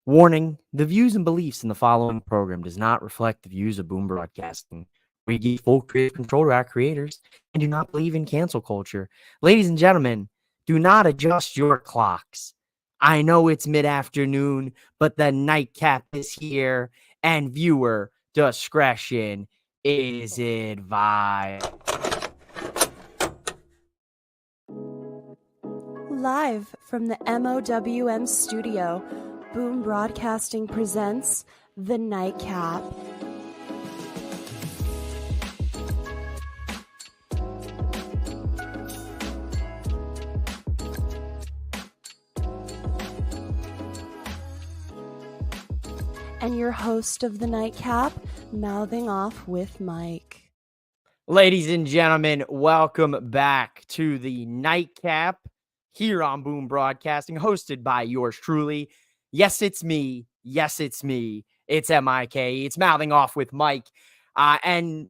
Warning, the views and beliefs in the following program does not reflect the views of Boom Broadcasting. We give full creative control to our creators and do not believe in cancel culture. Ladies and gentlemen, do not adjust your clocks. I know it's mid-afternoon, but the nightcap is here, and viewer discretion is advised. Live from the MOWM studio, Boom Broadcasting presents The Nightcap. And your host of The Nightcap, mouthing off with Mike. Ladies and gentlemen, welcome back to The Nightcap here on Boom Broadcasting, hosted by yours truly. Yes, it's me. Yes, it's me. It's MIK. It's mouthing off with Mike. And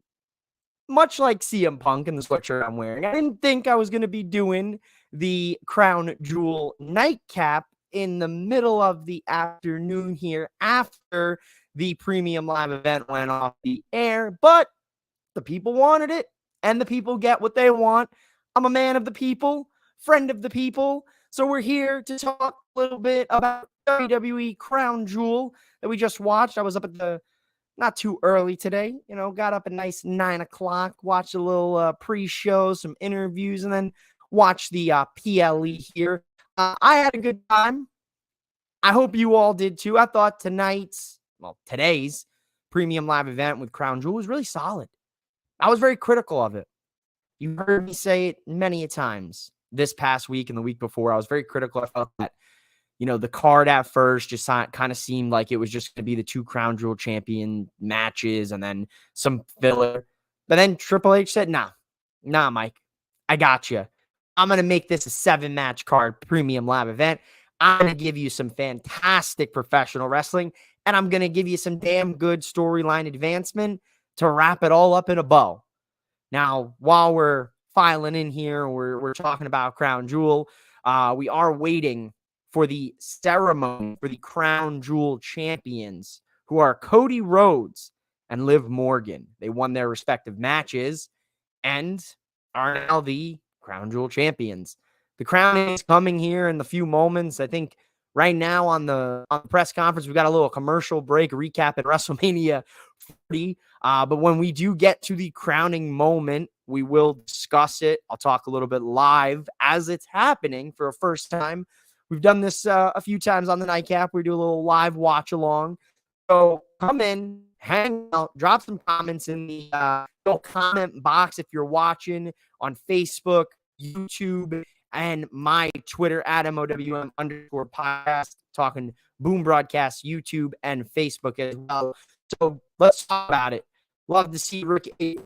much like CM Punk in the sweatshirt I'm wearing, I didn't think I was going to be doing the Crown Jewel Nightcap in the middle of the afternoon here after the premium live event went off the air, but the people wanted it, and the people get what they want. I'm a man of the people, friend of the people, so we're here to talk a little bit about WWE Crown Jewel that we just watched. I was up at not too early today, got up a nice 9 o'clock, watched a little pre-show, some interviews, and then watched the PLE here. I had a good time. I hope you all did too. I thought today's premium live event with Crown Jewel was really solid. I was very critical of it. You heard me say it many a times this past week and the week before. I was very critical. I felt that, the card at first just kind of seemed like it was just going to be the two Crown Jewel champion matches and then some filler. But then Triple H said, nah, Mike, I got you. I'm going to make this a 7-match card premium live event. I'm going to give you some fantastic professional wrestling, and I'm going to give you some damn good storyline advancement to wrap it all up in a bow. Now, while we're filing in here, we're talking about Crown Jewel. We are waiting for the ceremony for the Crown Jewel champions, who are Cody Rhodes and Liv Morgan. They won their respective matches and are now the Crown Jewel champions. The crowning is coming here in a few moments. I think right now on the press conference, we've got a little commercial break recapping WrestleMania 40. But when we do get to the crowning moment, we will discuss it. I'll talk a little bit live as it's happening for a first time. We've done this a few times on the Nightcap. We do a little live watch along. So come in, hang out, drop some comments in the comment box if you're watching on Facebook, YouTube, and my Twitter at MOWM_podcast, talking Boom Broadcast, YouTube, and Facebook as well. So let's talk about it. Love to see Rick and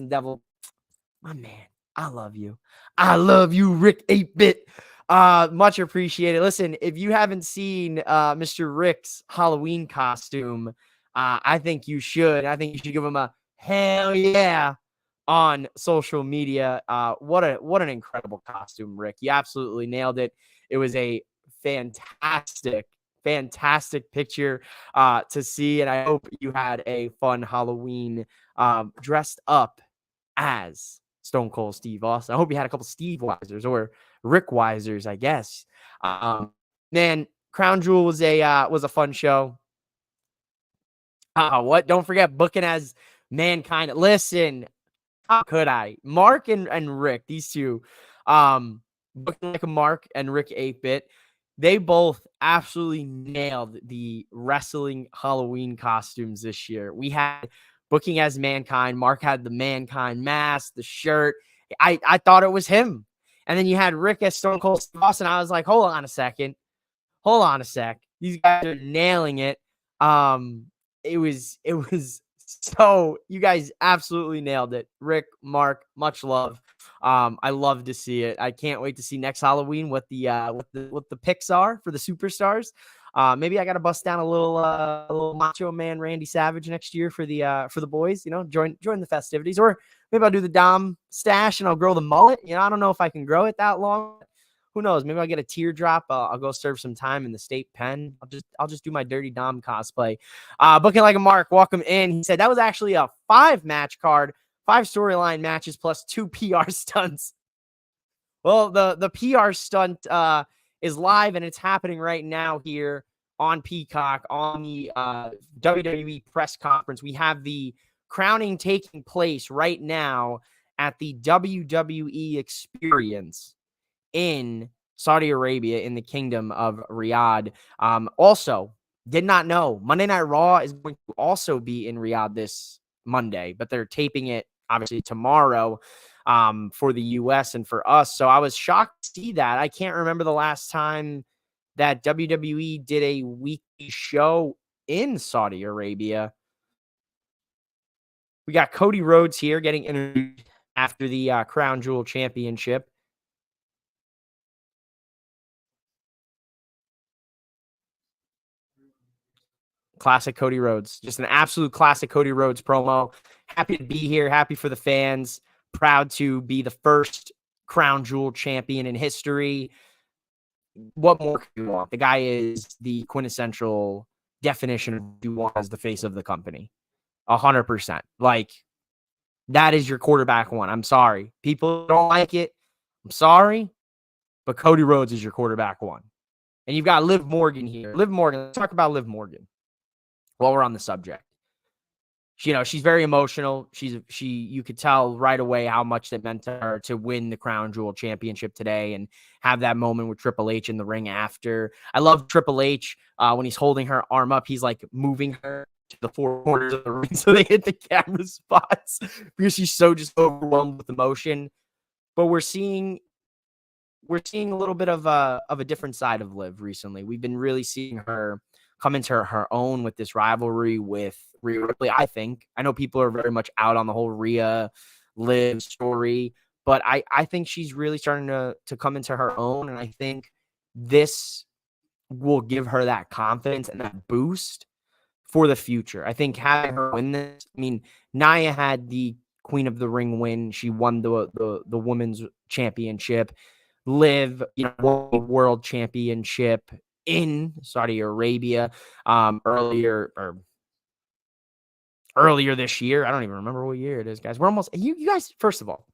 Devil. My man, I love you. I love you, Rick 8-Bit. Much appreciated. Listen, if you haven't seen Mr. Rick's Halloween costume, I think you should. I think you should give him a hell yeah on social media. What an incredible costume, Rick. You absolutely nailed it. It was a fantastic picture to see, and I hope you had a fun Halloween dressed up as Stone Cold Steve Austin. I hope you had a couple Steve Weisers or Rick Weisers, I guess. Man, Crown Jewel was a fun show. What? Don't forget booking as Mankind. Listen, how could I? Mark and Rick, these two, booking like a Mark and Rick 8-Bit, they both absolutely nailed the wrestling Halloween costumes this year. We had booking as Mankind. Mark had the Mankind mask, the shirt. I thought it was him. And then you had Rick as Stone Cold Steve Austin. I was like, hold on a sec. These guys are nailing it. It was so, you guys absolutely nailed it. Rick, Mark, much love. I love to see it. I can't wait to see next Halloween what the picks are for the superstars. Maybe I got to bust down a little Macho Man Randy Savage next year for the boys. Join the festivities, or maybe I'll do the Dom stash and I'll grow the mullet. I don't know if I can grow it that long. who knows? Maybe I'll get a teardrop. I'll go serve some time in the state pen. I'll just do my Dirty Dom cosplay. Booking Like a Mark, welcome in. He said that was actually a 5-match card, 5 storyline matches plus 2 PR stunts. Well, the PR stunt is live and it's happening right now here on Peacock on the WWE press conference. We have the crowning taking place right now at the WWE Experience in Saudi Arabia in the Kingdom of Riyadh. Also, did not know Monday Night Raw is going to also be in Riyadh this Monday, but they're taping it obviously tomorrow for the US and for us. So I was shocked to see that. I can't remember the last time that WWE did a weekly show in Saudi Arabia. We got Cody Rhodes here getting interviewed after the Crown Jewel Championship. Classic Cody Rhodes. Just an absolute classic Cody Rhodes promo. Happy to be here. Happy for the fans. Proud to be the first Crown Jewel champion in history. What more could you want? The guy is the quintessential definition of what you want as the face of the company. 100%. Like, that is your quarterback one. I'm sorry. People don't like it. I'm sorry. But Cody Rhodes is your quarterback one. And you've got Liv Morgan here. Liv Morgan. Let's talk about Liv Morgan while we're on the subject. You know, she's very emotional. You could tell right away how much that meant to her to win the Crown Jewel Championship today and have that moment with Triple H in the ring after. I love Triple H when he's holding her arm up. He's like moving her to the 4 corners of the ring so they hit the camera spots because she's so just overwhelmed with emotion. But we're seeing a little bit of a different side of Liv recently. We've been really seeing her come into her own with this rivalry with Rhea Ripley, I think. I know people are very much out on the whole Rhea Liv story, but I think she's really starting to come into her own, and I think this will give her that confidence and that boost for the future. I think having her win this, I mean, Nia had the Queen of the Ring win. She won the women's championship. Liv, won the world championship in Saudi Arabia earlier this year. I don't even remember what year it is, guys. We're almost, you guys, first of all,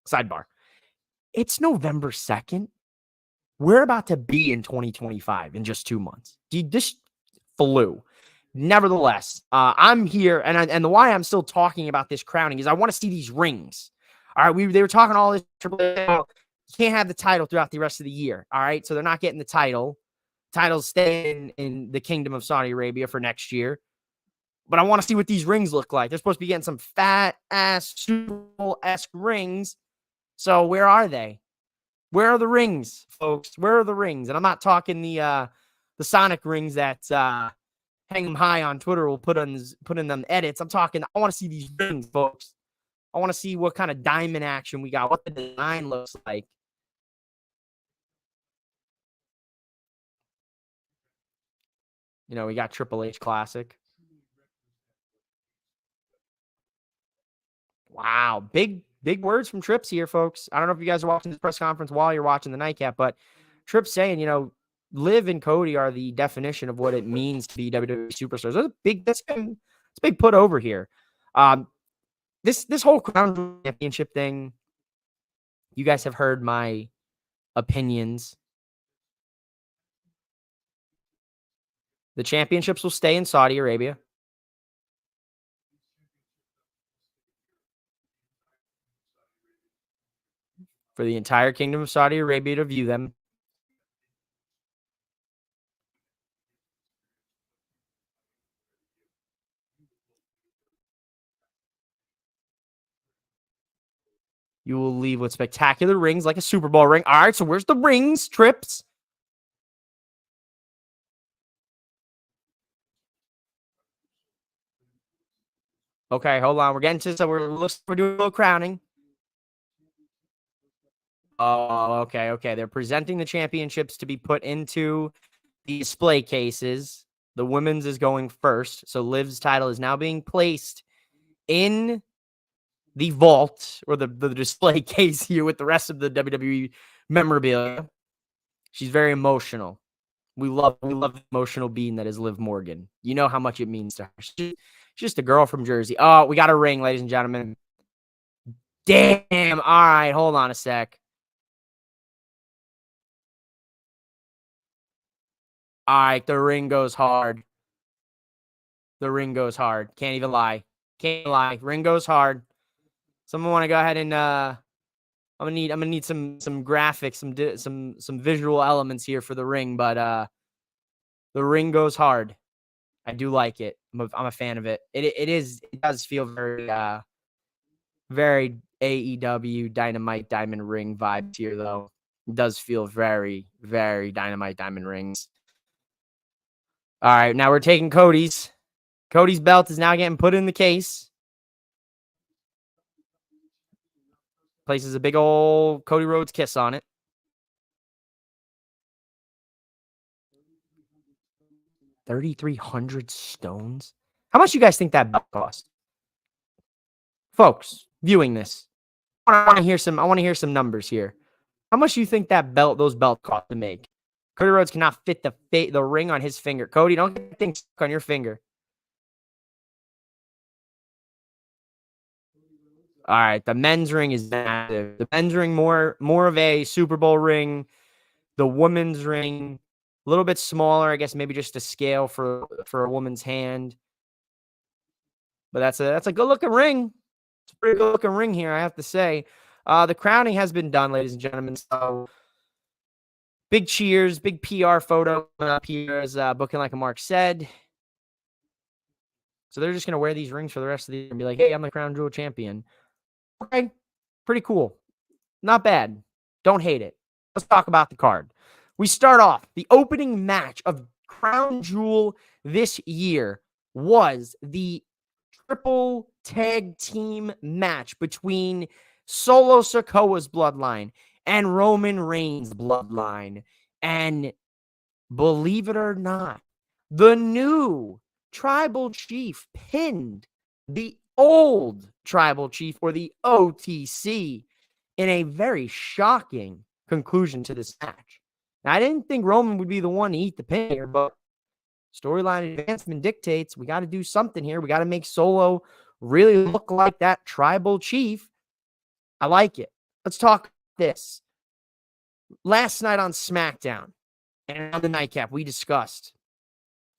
sidebar. It's November 2nd. We're about to be in 2025 in just 2 months. This flew. Nevertheless, I'm here, and the why I'm still talking about this crowning is I want to see these rings. All right, they were talking all this. You can't have the title throughout the rest of the year. All right, so they're not getting the title. Titles stay in the Kingdom of Saudi Arabia for next year. But I want to see what these rings look like. They're supposed to be getting some fat-ass, Super Bowl-esque rings. So where are they? Where are the rings, folks? Where are the rings? And I'm not talking the Sonic rings that Hang 'em High on Twitter will put in them edits. I'm talking, I want to see these rings, folks. I want to see what kind of diamond action we got, what the design looks like. We got Triple H Classic. Wow. Big words from Trips here, folks. I don't know if you guys are watching this press conference while you're watching the Nightcap, but Trips saying, Liv and Cody are the definition of what it means to be WWE superstars. That's a big put over here. This whole Crown Championship thing, you guys have heard my opinions. The championships will stay in Saudi Arabia. For the entire Kingdom of Saudi Arabia to view them. You will leave with spectacular rings like a Super Bowl ring. All right, so where's the rings, Trips? Okay, hold on. We're getting to, so we're doing a little crowning. Oh, okay. They're presenting the championships to be put into the display cases. The women's is going first. So Liv's title is now being placed in the vault or the display case here with the rest of the WWE memorabilia. She's very emotional. We love the emotional being that is Liv Morgan. You know how much it means to her. She's just a girl from Jersey. Oh, we got a ring, ladies and gentlemen. Damn. All right, hold on a sec. All right, the ring goes hard. The ring goes hard. Can't even lie. Can't lie. Ring goes hard. Someone want to go ahead and I'm gonna need some graphics, some visual elements here for the ring, but the ring goes hard. I do like it. I'm a fan of it. It does feel very AEW Dynamite Diamond Ring vibes here though. It does feel very, very Dynamite Diamond Rings. All right, now we're taking Cody's. Cody's belt is now getting put in the case. Places a big old Cody Rhodes kiss on it. $3,300 stones. How much do you guys think that belt cost? Folks, viewing this, I want to hear some numbers here. How much do you think those belts cost to make? Cody Rhodes cannot fit the ring on his finger. Cody, don't get things stuck on your finger. All right, the men's ring is massive. The men's ring more of a Super Bowl ring. The women's ring a little bit smaller, I guess maybe just a scale for a woman's hand. But that's a good looking ring. It's a pretty good looking ring here, I have to say. The crowning has been done, ladies and gentlemen. So big cheers, big PR photo up here as Booking Like a Mark said. So they're just gonna wear these rings for the rest of the year and be like, "Hey, I'm the crown jewel champion." Okay, pretty cool. Not bad. Don't hate it. Let's talk about the card. We start off the opening match of Crown Jewel this year was the triple tag team match between Solo Sikoa's bloodline and Roman Reigns' bloodline. And believe it or not, the new tribal chief pinned the old tribal chief, or the OTC, in a very shocking conclusion to this match. Now, I didn't think Roman would be the one to eat the pin here, but storyline advancement dictates we got to do something here. We got to make Solo really look like that tribal chief. I like it. Let's talk this. Last night on SmackDown and on the Nightcap, we discussed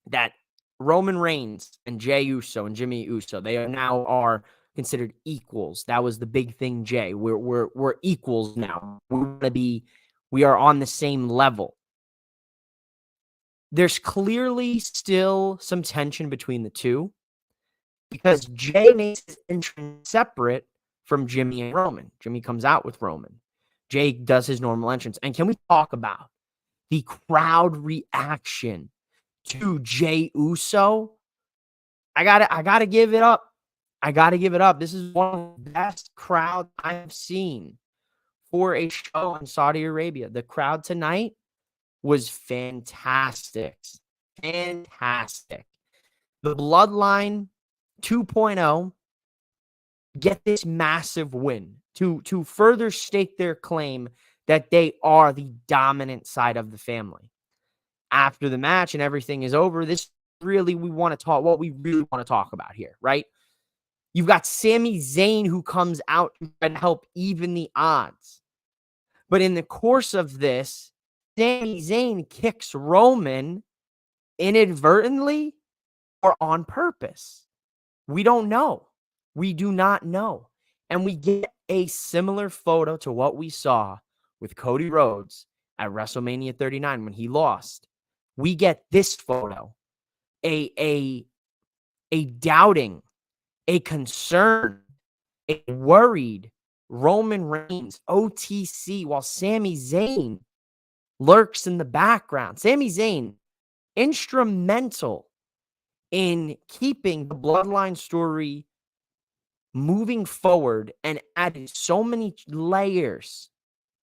that Roman Reigns and Jey Uso and Jimmy Uso, they are considered equals. That was the big thing, Jay. We're equals now. We are on the same level. There's clearly still some tension between the two because Jay makes his entrance separate from Jimmy and Roman. Jimmy comes out with Roman. Jay does his normal entrance. And can we talk about the crowd reaction to Jey Uso? I gotta give it up. I gotta give it up. This is one of the best crowds I've seen for a show in Saudi Arabia. The crowd tonight was fantastic. Fantastic. The Bloodline 2.0 get this massive win to further stake their claim that they are the dominant side of the family. After the match and everything is over, this really what we really want to talk about here, right? You've got Sami Zayn who comes out to try to help even the odds. But in the course of this, Sami Zayn kicks Roman inadvertently or on purpose. We don't know. We do not know. And we get a similar photo to what we saw with Cody Rhodes at WrestleMania 39 when he lost. We get this photo, a doubting, a concerned, a worried Roman Reigns, OTC, while Sami Zayn lurks in the background. Sami Zayn, instrumental in keeping the Bloodline story moving forward and added so many layers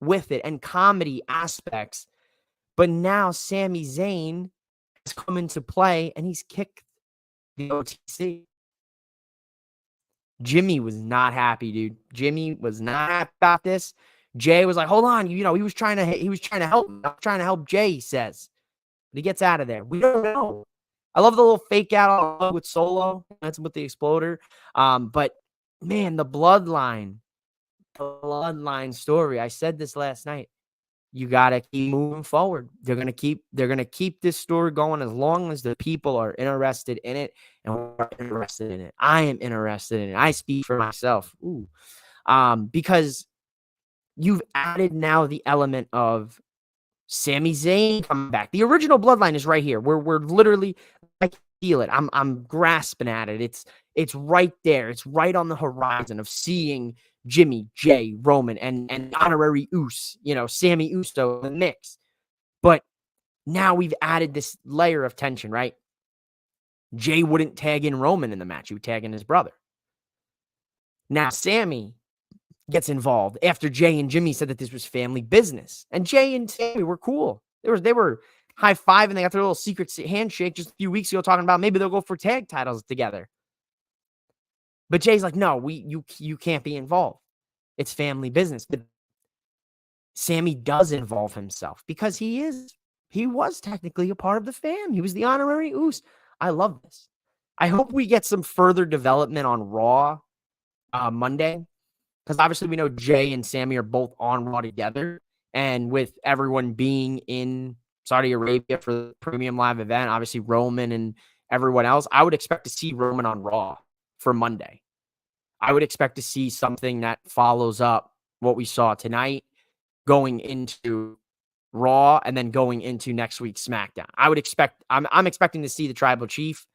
with it and comedy aspects. But now Sami Zayn has come into play and he's kicked the OTC. Jimmy was not happy, dude. Jimmy was not happy about this. Jay was like, hold on, he was trying to help me. I'm trying to help Jay, he says. But he gets out of there. We don't know. I love the little fake out with Solo. That's with the exploder. But man, the bloodline story. I said this last night. You gotta keep moving forward. They're gonna keep this story going as long as the people are interested in it, and we're interested in it. I am interested in it. I speak for myself. Ooh. Because you've added now the element of Sami Zayn coming back. The original bloodline is right here. We're literally, I can feel it. I'm grasping at it. It's right there. It's right on the horizon of seeing Jimmy, Jay, Roman, and honorary Uso, Sammy Uso in the mix. But now we've added this layer of tension, right? Jay wouldn't tag in Roman in the match. He would tag in his brother. Now Sammy gets involved after Jay and Jimmy said that this was family business. And Jay and Sammy were cool. They were high-fiving. They got their little secret handshake just a few weeks ago talking about maybe they'll go for tag titles together. But Jay's like, no, you can't be involved. It's family business. But Sammy does involve himself because he was technically a part of the fam. He was the honorary Uso. I love this. I hope we get some further development on Raw Monday. Because obviously we know Jay and Sammy are both on Raw together. And with everyone being in Saudi Arabia for the premium live event, obviously Roman and everyone else, I would expect to see Roman on Raw for Monday. I would expect to see something that follows up what we saw tonight going into Raw and then going into next week's SmackDown. I'm expecting to see the Tribal Chief,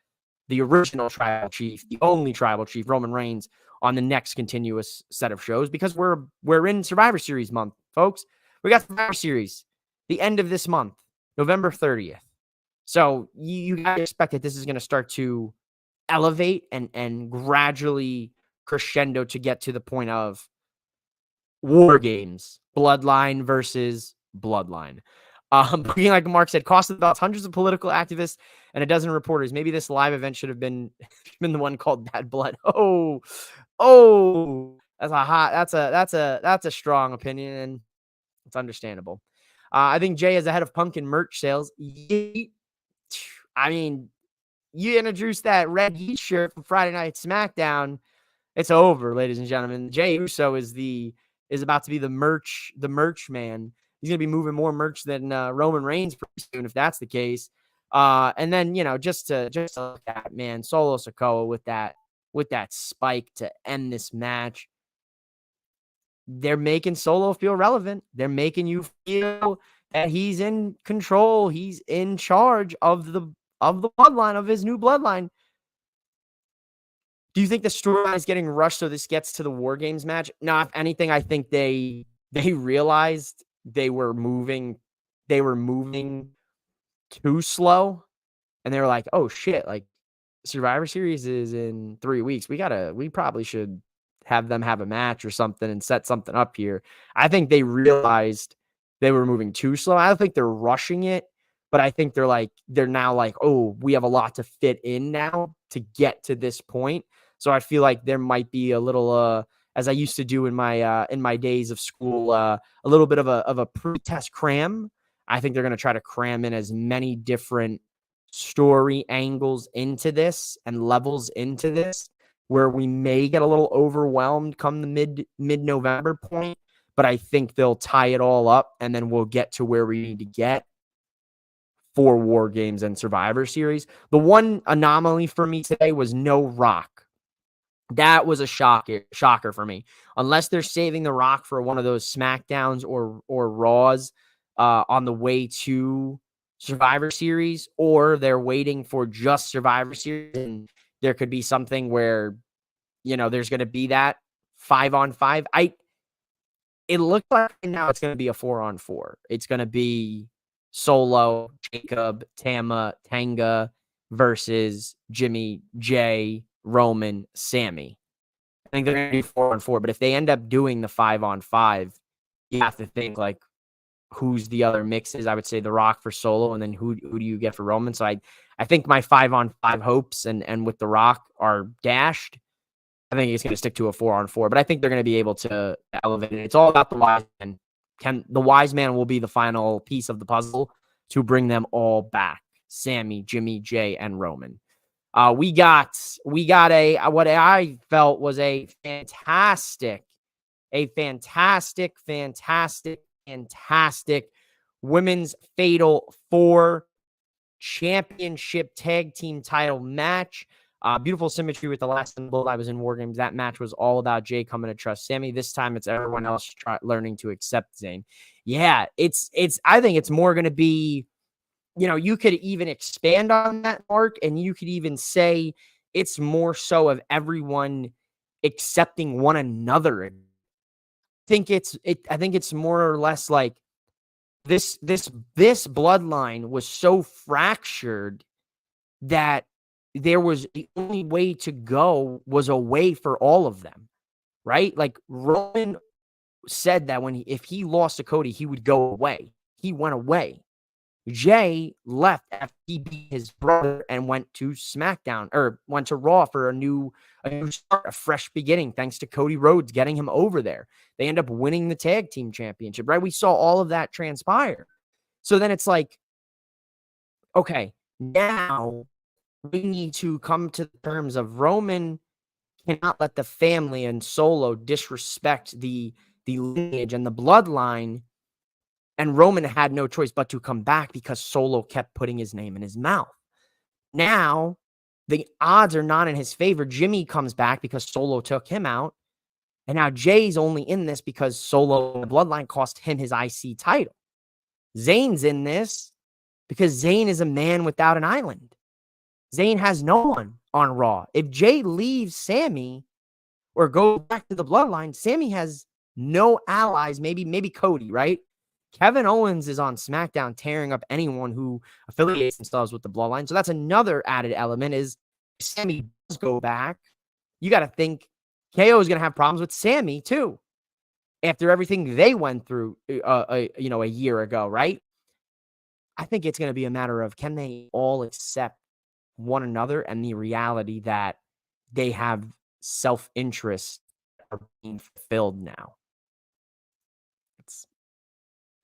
the original Tribal Chief, the only Tribal Chief, Roman Reigns, on the next continuous set of shows because we're in Survivor Series month, folks. We got Survivor Series the end of this month, November 30th. So you gotta expect that this is going to start to elevate and gradually crescendo to get to the point of War Games, Bloodline versus Bloodline. Like Mark said, cost of belts, hundreds of political activists, and a dozen reporters. Maybe this live event should have been the one called Bad Blood. That's a strong opinion, and it's understandable. I think Jay is ahead of Pumpkin merch sales. I mean, you introduced that red Yeet shirt from Friday Night SmackDown. It's over, ladies and gentlemen. Jay Uso is about to be the merch man. He's gonna be moving more merch than Roman Reigns pretty soon, if that's the case. And then just to look at, man, Solo Sikoa with that spike to end this match. They're making Solo feel relevant. They're making you feel that he's in control. He's in charge of the bloodline, of his new bloodline. Do you think the storyline is getting rushed so this gets to the War Games match? No, if anything, I think they realized they were moving too slow, and they were like, "Oh shit! Like Survivor Series is in 3 weeks. We probably should have them have a match or something and set something up here." I think they realized they were moving too slow. I don't think they're rushing it, but I think they're now like, "Oh, we have a lot to fit in now to get to this point." So I feel like there might be a little, as I used to do in my days of school, a little bit of a pre-test cram. I think they're going to try to cram in as many different story angles into this and levels into this, where we may get a little overwhelmed come the mid-November point, but I think they'll tie it all up and then we'll get to where we need to get for War Games and Survivor Series. The one anomaly for me today was no Rock. That was a shocker for me. Unless they're saving The Rock for one of those SmackDowns or Raws on the way to Survivor Series, or they're waiting for just Survivor Series, and there could be something where, there's going to be that 5-on-5. It looks like now it's going to be a 4-on-4. It's going to be Solo, Jacob, Tanga versus Jimmy, Jay, Roman, Sammy. I think they're going to do 4-on-4, but if they end up doing the 5-on-5, you have to think like, who's the other mixes? I would say The Rock for Solo, and then who do you get for Roman? So I think my 5-on-5 hopes and with The Rock are dashed. I think it's going to stick to a 4-on-4, but I think they're going to be able to elevate it. It's all about the wise man. The wise man will be the final piece of the puzzle to bring them all back. Sammy, Jimmy, Jay, and Roman. We got what I felt was a fantastic women's Fatal 4 championship tag team title match. Beautiful symmetry with the last time I was in War Games. That match was all about Jay coming to trust Sammy. This time it's everyone else learning to accept Zayn. Yeah, I think it's more going to be, you could even expand on that, Mark, and you could even say it's more so of everyone accepting one another. I think it's more or less like this bloodline was so fractured that there was the only way to go was away for all of them, right? Like Roman said that if he lost to Cody, he would go away. He went away. Jay left after he beat his brother and went to SmackDown or went to Raw for a new start, a fresh beginning, thanks to Cody Rhodes getting him over there. They end up winning the tag team championship, right? We saw all of that transpire. So then it's like, okay, now we need to come to the terms of Roman cannot let the family and Solo disrespect the lineage and the bloodline. And Roman had no choice but to come back because Solo kept putting his name in his mouth. Now, the odds are not in his favor. Jimmy comes back because Solo took him out. And now Jay's only in this because Solo and the bloodline cost him his IC title. Zayn's in this because Zayn is a man without an island. Zayn has no one on Raw. If Jay leaves Sammy or goes back to the bloodline, Sammy has no allies, maybe Cody, right? Kevin Owens is on SmackDown tearing up anyone who affiliates themselves with the bloodline. So that's another added element is if Sammy does go back, you got to think KO is going to have problems with Sammy too after everything they went through a year ago, right? I think it's going to be a matter of can they all accept one another and the reality that they have self-interest are being fulfilled now.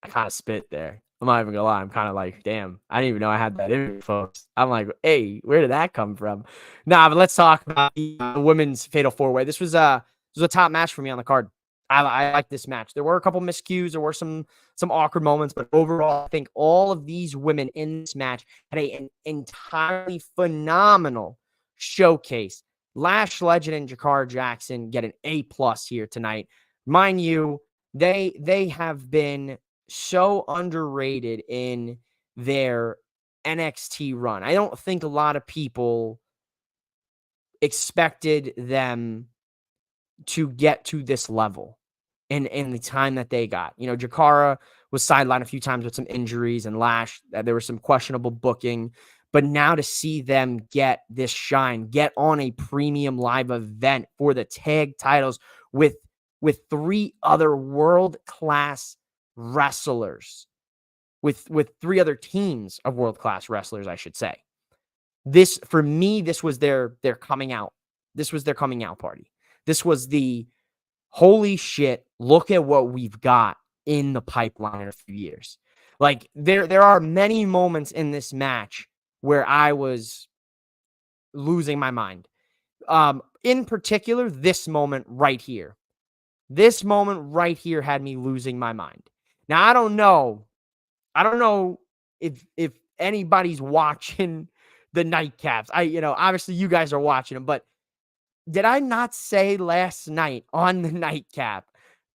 I kind of spit there. I'm not even gonna lie. I'm kind of like, damn, I didn't even know I had that in me, folks. I'm like, hey, where did that come from? Nah, but let's talk about the women's Fatal 4-Way. This was a top match for me on the card. I like this match. There were a couple miscues. There were some awkward moments, but overall, I think all of these women in this match had an entirely phenomenal showcase. Lash Legend and Jakara Jackson get an A+ here tonight. Mind you, they have been so underrated in their NXT run. I don't think a lot of people expected them to get to this level in the time that they got. Jakara was sidelined a few times with some injuries and Lash. There was some questionable booking. But now to see them get this shine, get on a premium live event for the tag titles with 3 other world-class wrestlers, with 3 other teams of world-class wrestlers, I should say. This, for me, this was their coming out. This was their coming out party. This was the holy shit, look at what we've got in the pipeline in a few years. Like there are many moments in this match where I was losing my mind. In particular, this moment right here. This moment right here had me losing my mind. Now, I don't know if anybody's watching the Nightcaps. Obviously you guys are watching them, but did I not say last night on the Nightcap,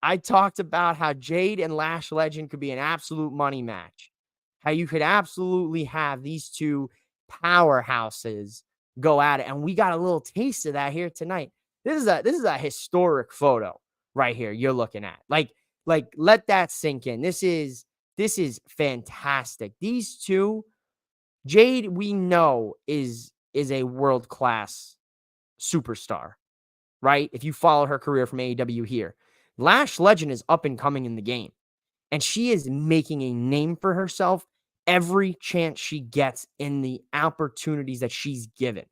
I talked about how Jade and Lash Legend could be an absolute money match. How you could absolutely have these 2 powerhouses go at it. And we got a little taste of that here tonight. This is a historic photo right here you're looking at. Like let that sink in. This is fantastic. These 2, Jade, we know is a world-class superstar, right? If you follow her career from AEW here. Lash Legend is up and coming in the game. And she is making a name for herself every chance she gets in the opportunities that she's given.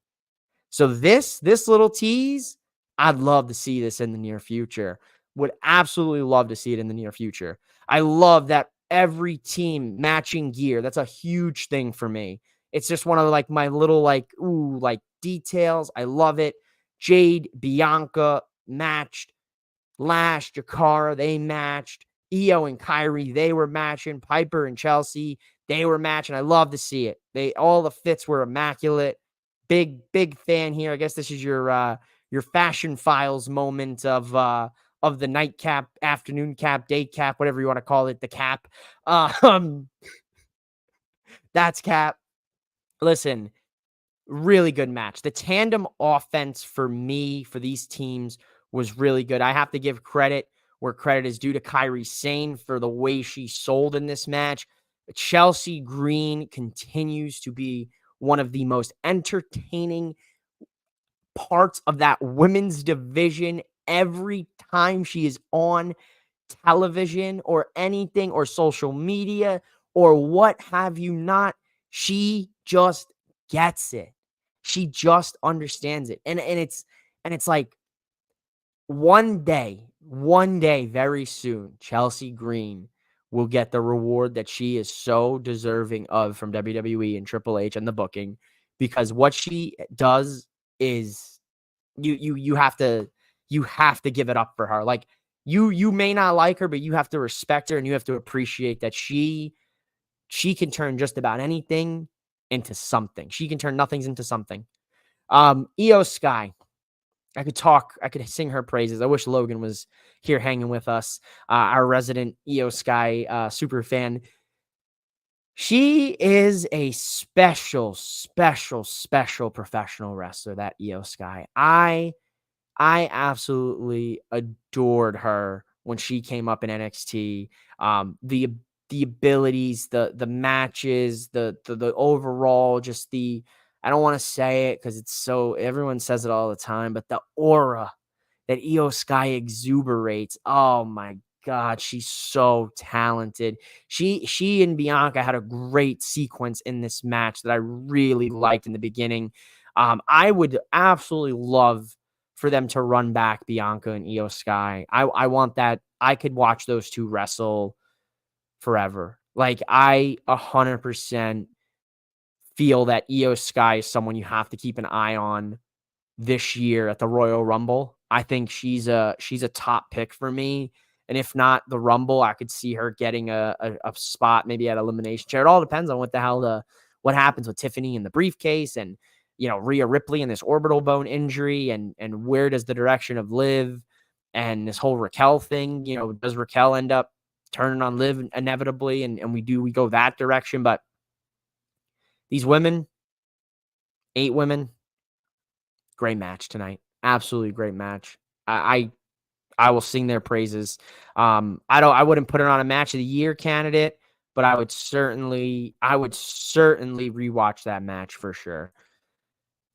So this little tease, I'd love to see this in the near future. Would absolutely love to see it in the near future. I love that every team matching gear. That's a huge thing for me. It's just one of like my little like details. I love it. Jade, Bianca matched. Lash, Jakara, they matched. Io and Kyrie, they were matching. Piper and Chelsea, they were matching. I love to see it. All the fits were immaculate. Big fan here. I guess this is your fashion files moment of the nightcap, afternoon cap, day cap, whatever you want to call it, the cap. Um, that's cap. Listen, really good match. The tandem offense for me, for these teams, was really good. I have to give credit where credit is due to Kyrie Sane for the way she sold in this match. Chelsea Green continues to be one of the most entertaining parts of that women's division every time she is on television or anything or social media or what have you not. She just gets it. She just understands it. And it's like one day, very soon, Chelsea Green will get the reward that she is so deserving of from WWE and Triple H and the booking, because what she does is you have to give it up for her. Like you may not like her, but you have to respect her and you have to appreciate that she can turn just about anything into something. She can turn nothings into something. Io Sky, I could sing her praises. I wish Logan was here hanging with us, our resident Io Sky super fan. She is a special professional wrestler, that Io Sky. I absolutely adored her when she came up in NXT. The abilities, the matches, the overall, just I don't want to say it because it's so, everyone says it all the time, but the aura that Io Sky exuberates. Oh my God, she's so talented. She and Bianca had a great sequence in this match that I really liked in the beginning. I would absolutely love for them to run back Bianca and Io Sky. I want that. I could watch those two wrestle forever. Like I 100% feel that Io Sky is someone you have to keep an eye on this year at the Royal Rumble. I think she's a top pick for me. And if not the Rumble, I could see her getting a spot maybe at Elimination Chair. It all depends on what happens with Tiffany and the briefcase, and Rhea Ripley and this orbital bone injury, and where does the direction of Liv and this whole Raquel thing, does Raquel end up turning on Liv inevitably, and we go that direction. But these women, 8 women, great match tonight. Absolutely great match. I will sing their praises. I wouldn't put it on a match of the year candidate, but I would certainly rewatch that match for sure.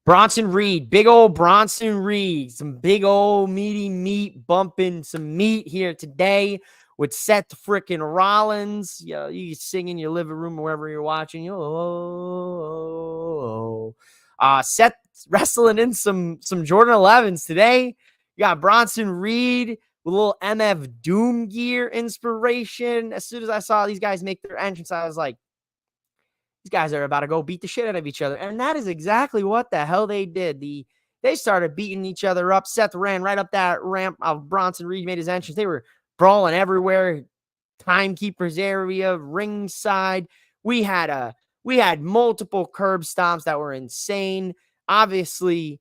Bronson Reed, big old Bronson Reed, some big old meaty meat, bumping some meat here today with Seth freaking Rollins. You sing in your living room or wherever you're watching. Seth wrestling in some Jordan 11s today. You got Bronson Reed with a little MF Doom gear inspiration. As soon as I saw these guys make their entrance, I was like, these guys are about to go beat the shit out of each other. And that is exactly what the hell they did. They started beating each other up. Seth ran right up that ramp. Bronson Reed made his entrance. They were brawling everywhere. Timekeeper's area, ringside. We had multiple curb stomps that were insane. Obviously,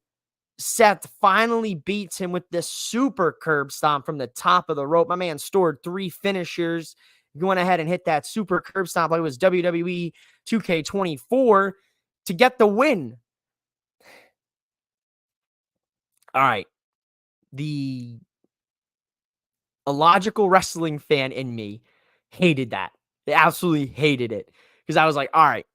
Seth finally beats him with this super curb stomp from the top of the rope. My man stored 3 finishers. He went ahead and hit that super curb stomp like it was WWE 2K24 to get the win. All right. The illogical wrestling fan in me hated that. They absolutely hated it. Because I was like, all right,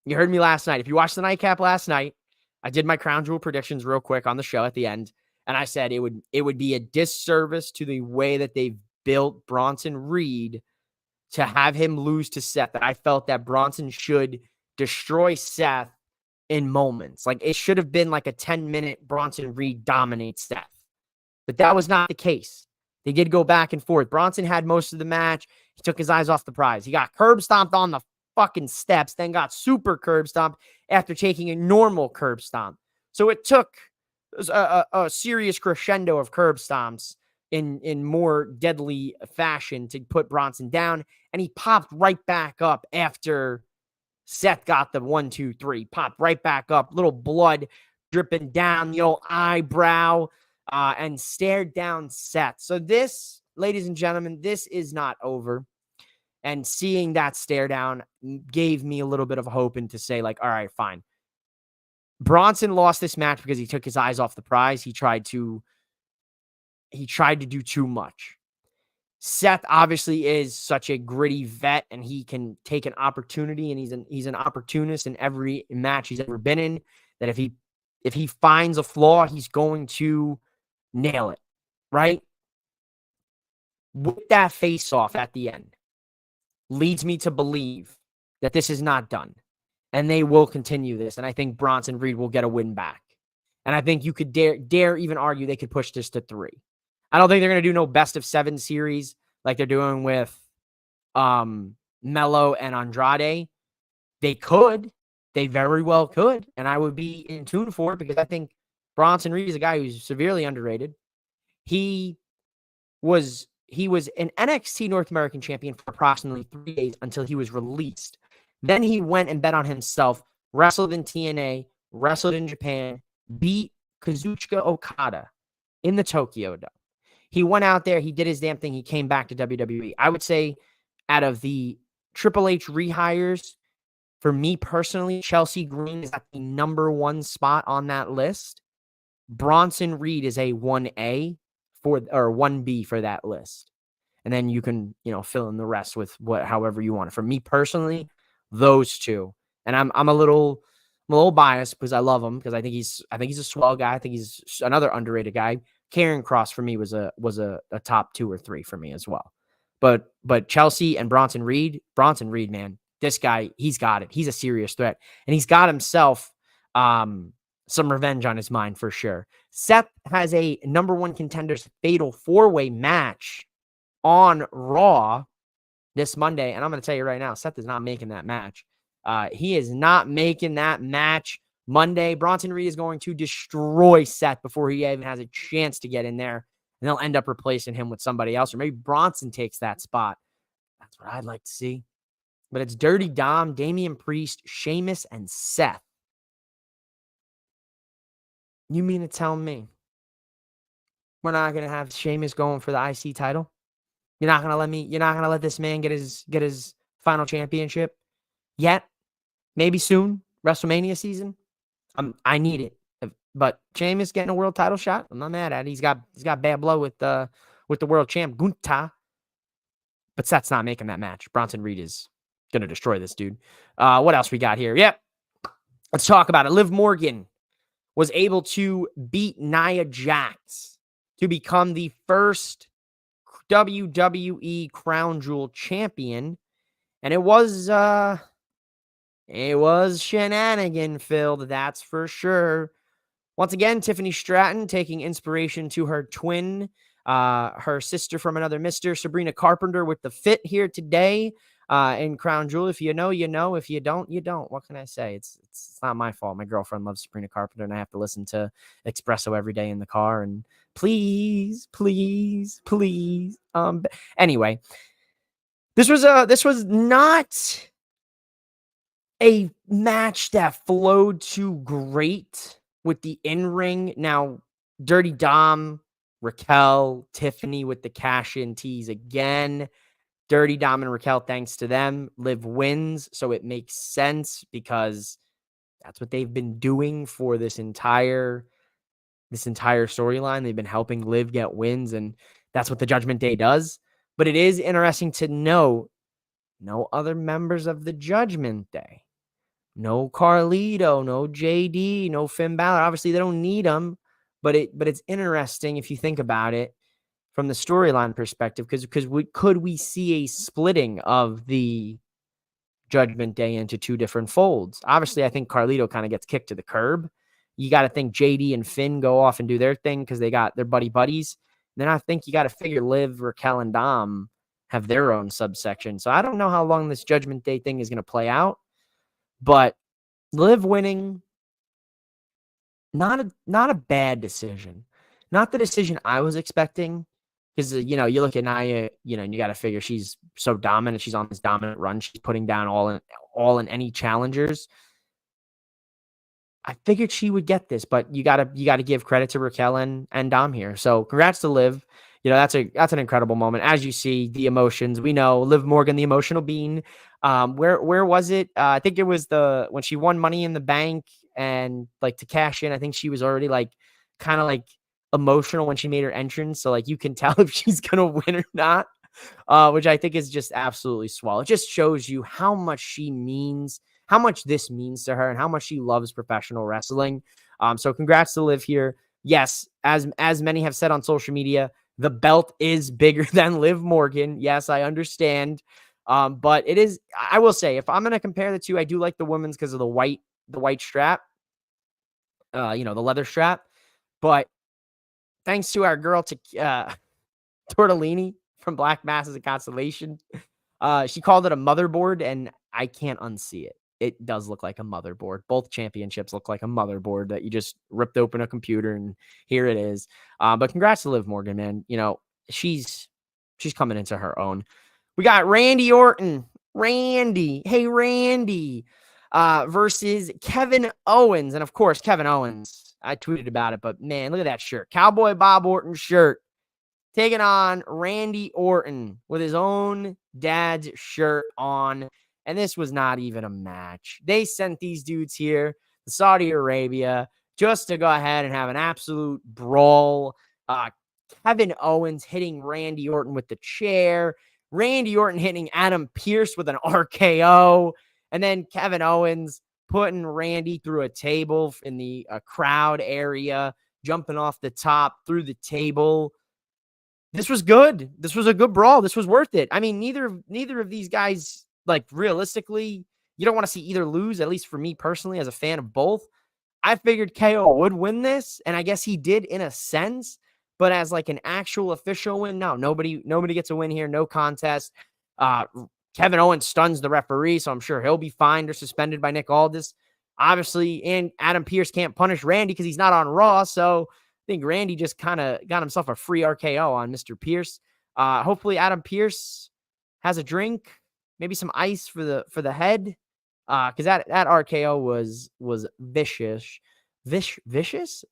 you heard me last night. If you watched the Nightcap last night, I did my Crown Jewel predictions real quick on the show at the end. And I said it would be a disservice to the way that they've built Bronson Reed to have him lose to Seth. That I felt that Bronson should destroy Seth in moments. Like it should have been like a 10-minute Bronson Reed dominates Seth. But that was not the case. They did go back and forth. Bronson had most of the match. He took his eyes off the prize. He got curb stomped on the fucking steps, then got super curb stomped after taking a normal curb stomp. So it took a serious crescendo of curb stomps in more deadly fashion to put Bronson down. And he popped right back up after Seth got the 1, 2, 3. Popped right back up. Little blood dripping down the old eyebrow. And stared down Seth. So this, ladies and gentlemen, this is not over. And seeing that stare down gave me a little bit of hope and to say, like, all right, fine. Bronson lost this match because he took his eyes off the prize. He tried to do too much. Seth obviously is such a gritty vet, and he can take an opportunity, and he's an opportunist in every match he's ever been in, that if he finds a flaw, he's going to nail it, right? With that face-off at the end leads me to believe that this is not done, and they will continue this, and I think Bronson Reed will get a win back. And I think you could dare even argue they could push this to 3. I don't think they're going to do no best of 7 series like they're doing with Melo and Andrade. They could. They very well could, and I would be in tune for it because I think Bronson Reed is a guy who's severely underrated. He was an NXT North American champion for approximately 3 days until he was released. Then he went and bet on himself, wrestled in TNA, wrestled in Japan, beat Kazuchika Okada in the Tokyo Dome. He went out there, he did his damn thing, he came back to WWE. I would say out of the Triple H rehires, for me personally, Chelsea Green is at the number 1 spot on that list. Bronson Reed is a 1A or 1B for that list. And then you can, fill in the rest with however you want. For me personally, those two. And I'm a little biased because I love him because I think he's a swell guy. I think he's another underrated guy. Karrion Kross for me was a top 2 or 3 for me as well. But Chelsea and Bronson Reed, man, this guy, he's got it. He's a serious threat. And he's got himself some revenge on his mind for sure. Seth has a number 1 contenders fatal 4-way match on Raw this Monday. And I'm going to tell you right now, Seth is not making that match. He is not making that match Monday. Bronson Reed is going to destroy Seth before he even has a chance to get in there. And they'll end up replacing him with somebody else. Or maybe Bronson takes that spot. That's what I'd like to see. But it's Dirty Dom, Damian Priest, Sheamus, and Seth. You mean to tell me we're not going to have Sheamus going for the IC title? You're not going to let this man get his final championship yet? Maybe soon, WrestleMania season. I need it. But Sheamus getting a world title shot, I'm not mad at it. He's got bad blood with the world champ Gunther. But Seth's not making that match. Bronson Reed is going to destroy this dude. What else we got here? Yep. Let's talk about it. Liv Morgan was able to beat Nia Jax to become the first WWE Crown Jewel champion. And it was shenanigan filled, that's for sure. Once again, Tiffany Stratton taking inspiration to her twin, her sister from another mister, Sabrina Carpenter, with the fit here today in Crown Jewel. If you know, you know. If you don't, you don't. What can I say? It's not my fault. My girlfriend loves Sabrina Carpenter, and I have to listen to Espresso every day in the car. And please. Anyway, this was not a match that flowed too great with the in-ring. Now, Dirty Dom, Raquel, Tiffany with the cash-in tease again. Dirty Dom and Raquel, thanks to them, Liv wins. So it makes sense because that's what they've been doing for this entire storyline. They've been helping Liv get wins, and that's what the Judgment Day does. But it is interesting to know no other members of the Judgment Day. No Carlito, no JD, no Finn Balor. Obviously, they don't need them, but it's interesting if you think about it from the storyline perspective, because could we see a splitting of the Judgment Day into 2 different folds? Obviously, I think Carlito kind of gets kicked to the curb You got to think JD and Finn go off and do their thing because they got their buddies. Then I think you got to figure Liv, Raquel, and Dom have their own subsection. So I don't know how long this Judgment Day thing is going to play out, but Liv winning, not a bad decision. Not the decision I was expecting. Because, you look at Nia, and you got to figure she's so dominant. She's on this dominant run. She's putting down all in any challengers. I figured she would get this, but you gotta give credit to Raquel and Dom here. So congrats to Liv. That's an incredible moment. As you see, the emotions. We know Liv Morgan, the emotional being. Where was it? I think it was when she won Money in the Bank and like to cash in. I think she was already like kind of like emotional when she made her entrance. So like you can tell if she's gonna win or not, which I think is just absolutely swell. It just shows you how much this means to her and how much she loves professional wrestling. So congrats to Liv here. Yes, as many have said on social media, the belt is bigger than Liv Morgan. Yes, I understand. But it is, I will say, if I'm going to compare the two, I do like the women's because of the white strap, the leather strap. But thanks to our girl, Tortellini from Black Masses and Constellation, she called it a motherboard, and I can't unsee it. It does look like a motherboard. Both championships look like a motherboard that you just ripped open a computer and here it is. But congrats to Liv Morgan, man. She's coming into her own. We got Randy Orton. Randy. Hey, Randy. Versus Kevin Owens. And of course, Kevin Owens. I tweeted about it, but man, look at that shirt. Cowboy Bob Orton shirt. Taking on Randy Orton with his own dad's shirt on. And this was not even a match. They sent these dudes here to Saudi Arabia just to go ahead and have an absolute brawl. Kevin Owens hitting Randy Orton with the chair. Randy Orton hitting Adam Pearce with an RKO. And then Kevin Owens putting Randy through a table in the crowd area, jumping off the top through the table. This was good. This was a good brawl. This was worth it. I mean, neither of these guys, like, realistically, you don't want to see either lose, at least for me personally, as a fan of both. I figured KO would win this, and I guess he did in a sense, but as like an actual official win, no, nobody gets a win here. No contest. Kevin Owens stuns the referee, so I'm sure he'll be fined or suspended by Nick Aldis. Obviously, and Adam Pearce can't punish Randy because he's not on Raw, so I think Randy just kind of got himself a free RKO on Mr. Pearce. Hopefully Adam Pearce has a drink, maybe some ice for the head. Because that RKO was vicious. Vicious.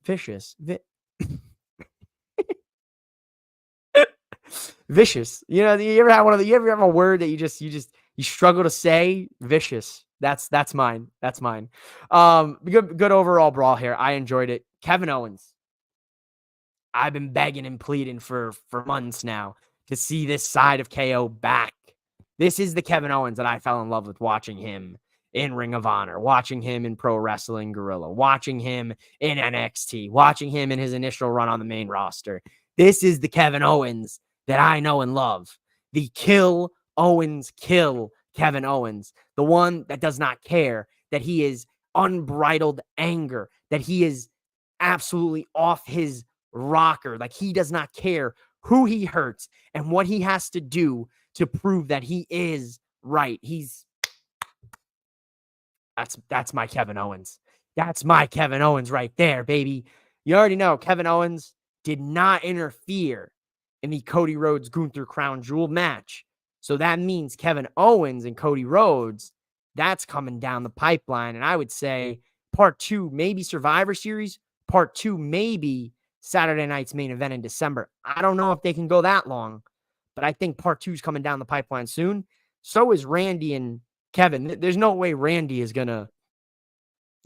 Vicious. You ever have a word that you struggle to say? Vicious. That's mine. Good overall brawl here. I enjoyed it. Kevin Owens. I've been begging and pleading for months now to see this side of KO back. This is the Kevin Owens that I fell in love with watching him in Ring of Honor, watching him in Pro Wrestling Guerrilla, watching him in NXT, watching him in his initial run on the main roster. This is the Kevin Owens that I know and love. The kill Kevin Owens. The one that does not care, that he is unbridled anger, that he is absolutely off his rocker. Like, he does not care who he hurts and what he has to do to prove that he is right. That's my Kevin Owens. That's my Kevin Owens right there, baby. You already know Kevin Owens did not interfere in the Cody Rhodes Gunther Crown Jewel match. So that means Kevin Owens and Cody Rhodes, that's coming down the pipeline. And I would say part 2, maybe Survivor Series. Part 2, maybe Saturday night's main event in December. I don't know if they can go that long, but I think part 2 is coming down the pipeline soon. So is Randy and Kevin. There's no way Randy is gonna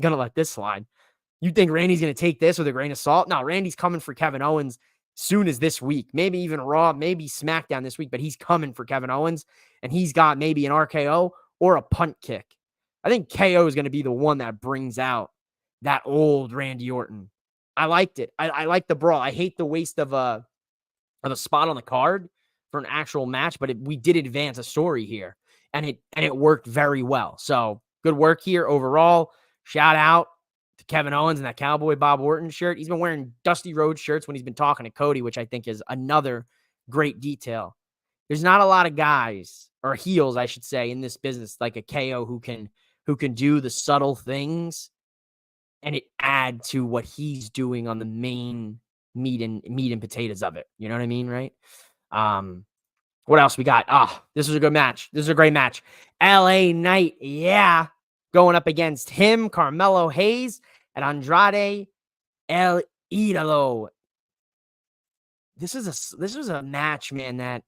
let this slide. You think Randy's gonna take this with a grain of salt? No, Randy's coming for Kevin Owens soon as this week. Maybe even Raw, maybe SmackDown this week, but he's coming for Kevin Owens, and he's got maybe an RKO or a punt kick. I think KO is going to be the one that brings out that old Randy Orton. I liked it. I like the brawl. I hate the waste of a spot on the card for an actual match, but we did advance a story here, and it worked very well. So good work here overall. Shout out Kevin Owens and that Cowboy Bob Orton shirt. He's been wearing Dusty Rhodes shirts when he's been talking to Cody, which I think is another great detail. There's not a lot of guys, or heels, I should say, in this business like a KO who can do the subtle things and it add to what he's doing on the main meat and potatoes of it. You know what I mean, right? What else we got? This was a good match. This is a great match. LA Knight, yeah, going up against him, Carmelo Hayes, and Andrade El Idolo. This was a match, man, that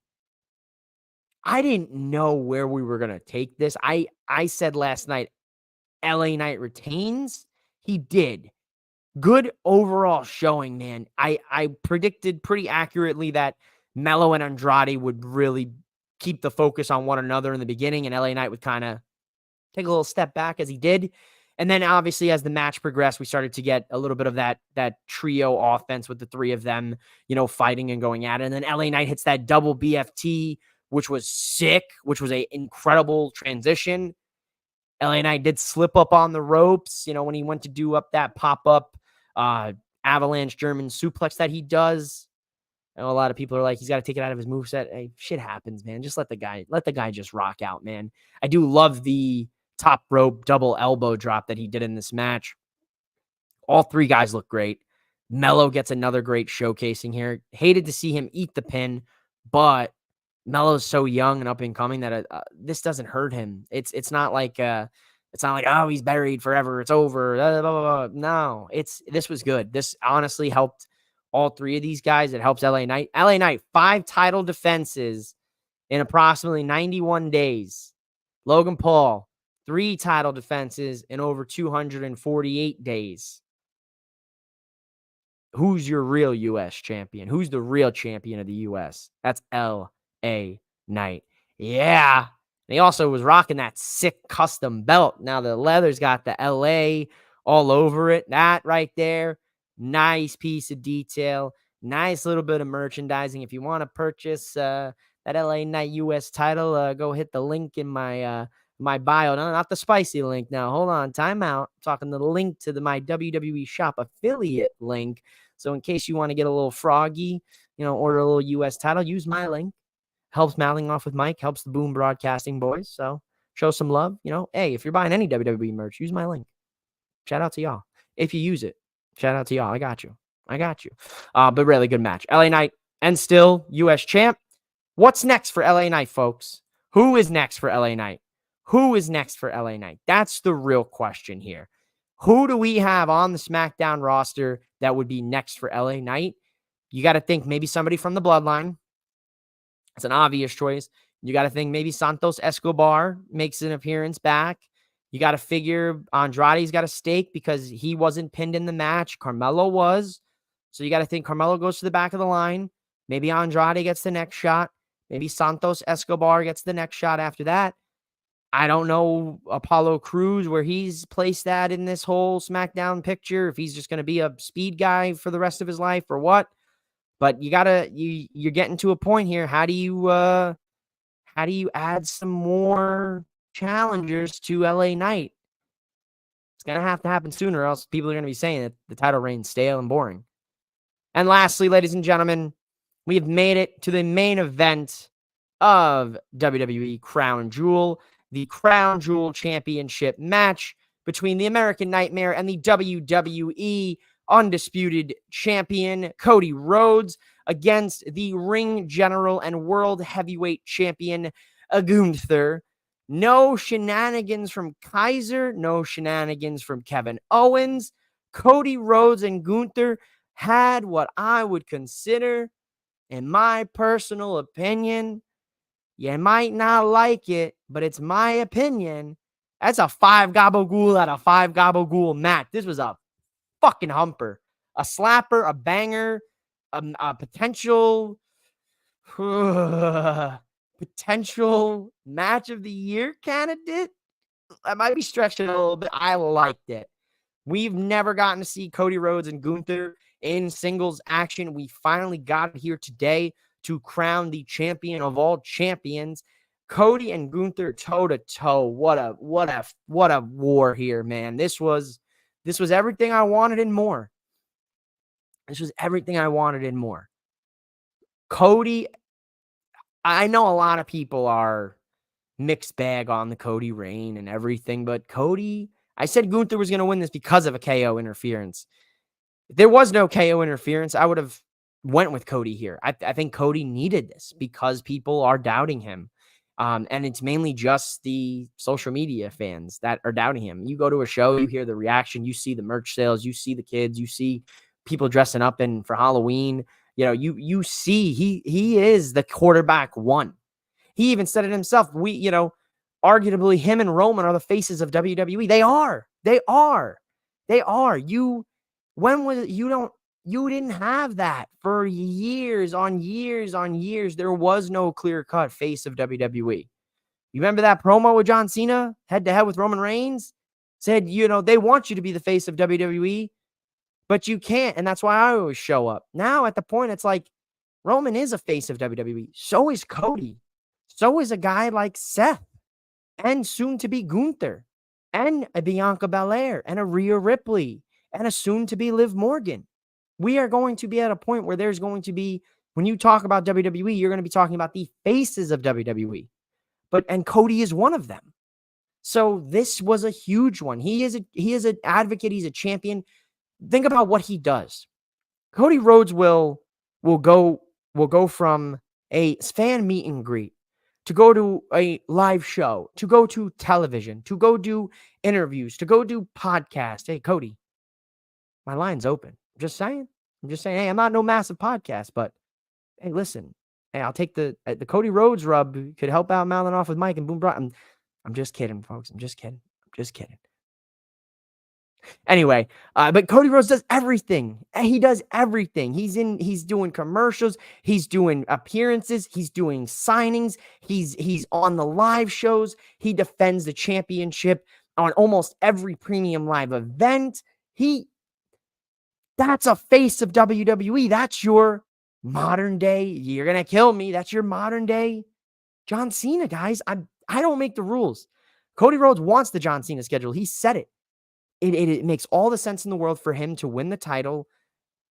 I didn't know where we were gonna take this. I said last night, LA Knight retains. He did. Good overall showing, man. I predicted pretty accurately that Melo and Andrade would really keep the focus on one another in the beginning, and LA Knight would kind of take a little step back as he did. And then obviously as the match progressed, we started to get a little bit of that trio offense with the three of them, fighting and going at it. And then LA Knight hits that double BFT, which was sick, which was an incredible transition. LA Knight did slip up on the ropes, when he went to do up that pop-up avalanche German suplex that he does. I know a lot of people are like, he's got to take it out of his moveset. Hey, shit happens, man. Just let the guy just rock out, man. I do love the top rope double elbow drop that he did in this match. All three guys look great. Melo gets another great showcasing here. Hated to see him eat the pin, but Melo's so young and up and coming that this doesn't hurt him. It's not like oh, he's buried forever, it's over. Blah, blah, blah. No, this was good. This honestly helped all three of these guys. It helps LA Knight. LA Knight, 5 title defenses in approximately 91 days. Logan Paul, 3 title defenses in over 248 days. Who's your real U.S. champion? Who's the real champion of the U.S.? That's L.A. Knight. Yeah. And he also was rocking that sick custom belt. Now the leather's got the L.A. all over it. That right there, nice piece of detail. Nice little bit of merchandising. If you want to purchase that LA Knight US title, go hit the link in my bio. No, not the spicy link. Now, hold on. Time out. I'm talking the link to my WWE shop affiliate link. So in case you want to get a little froggy, order a little US title, use my link. Helps Mouthing Off with Mike. Helps the Boom Broadcasting boys. So show some love. Hey, if you're buying any WWE merch, use my link. Shout out to y'all. If you use it, shout out to y'all. I got you. But really good match. LA Knight and still US champ. What's next for LA Knight, folks? Who is next for LA Knight? That's the real question here. Who do we have on the SmackDown roster that would be next for LA Knight? You got to think maybe somebody from the Bloodline. It's an obvious choice. You got to think maybe Santos Escobar makes an appearance back. You got to figure Andrade's got a stake because he wasn't pinned in the match. Carmelo was. So you got to think Carmelo goes to the back of the line. Maybe Andrade gets the next shot. Maybe Santos Escobar gets the next shot after that. I don't know Apollo Crews, where he's placed at in this whole SmackDown picture, if he's just going to be a speed guy for the rest of his life or what. But you're getting to a point here. How do you add some more challengers to LA Knight? It's going to have to happen sooner, or else people are going to be saying that the title reign's stale and boring. And lastly, ladies and gentlemen, we have made it to the main event of WWE Crown Jewel, the Crown Jewel Championship match between the American Nightmare and the WWE Undisputed Champion Cody Rhodes against the Ring General and World Heavyweight Champion Gunther. No shenanigans from Kaiser, no shenanigans from Kevin Owens. Cody Rhodes and Gunther had what I would consider, in my personal opinion, you might not like it, but it's my opinion, that's a 5 gabagool out of 5 gabagool match. This was a fucking humper, a slapper, a banger, a potential match of the year candidate. I might be stretching a little bit. I liked it. We've never gotten to see Cody Rhodes and Gunther in singles action. We finally got it here today to crown the champion of all champions. Cody and Gunther toe to toe. What a war here, man. This was This was everything I wanted and more. This was everything I wanted and more. Cody, I know a lot of people are mixed bag on the Cody reign and everything, but Cody, I said Gunther was going to win this because of a KO interference. If there was no KO interference, I would have went with Cody here. I think Cody needed this because people are doubting him. And it's mainly just the social media fans that are doubting him. You go to a show, you hear the reaction, you see the merch sales, you see the kids, you see people dressing up for Halloween. You know, you see he is the quarterback one. He even said it himself. Arguably him and Roman are the faces of WWE. They are. You didn't have that for years on years on years. There was no clear-cut face of WWE. You remember that promo with John Cena head-to-head with Roman Reigns? Said, they want you to be the face of WWE, but you can't, and that's why I always show up. Now, at the point, it's like, Roman is a face of WWE. So is Cody. So is a guy like Seth, and soon-to-be Gunther, and a Bianca Belair, and a Rhea Ripley, and a soon-to-be Liv Morgan. We are going to be at a point where there's going to be, when you talk about WWE, you're going to be talking about the faces of WWE. And Cody is one of them. So this was a huge one. He is an advocate. He's a champion. Think about what he does. Cody Rhodes will go from a fan meet and greet to go to a live show, to go to television, to go do interviews, to go do podcasts. Hey, Cody, my line's open. I'm just saying, hey, I'm not no massive podcast, but hey, listen, hey, I'll take the Cody Rhodes rub. Could help out mouthing off with Mike and Boom Bro. I'm just kidding, folks. I'm just kidding. Anyway, but Cody Rhodes does everything. He does everything. He's doing commercials. He's doing appearances. He's doing signings. He's on the live shows. He defends the championship on almost every premium live event. That's a face of WWE. That's your modern day. You're going to kill me. That's your modern day John Cena, guys. I don't make the rules. Cody Rhodes wants the John Cena schedule. He said it. It makes all the sense in the world for him to win the title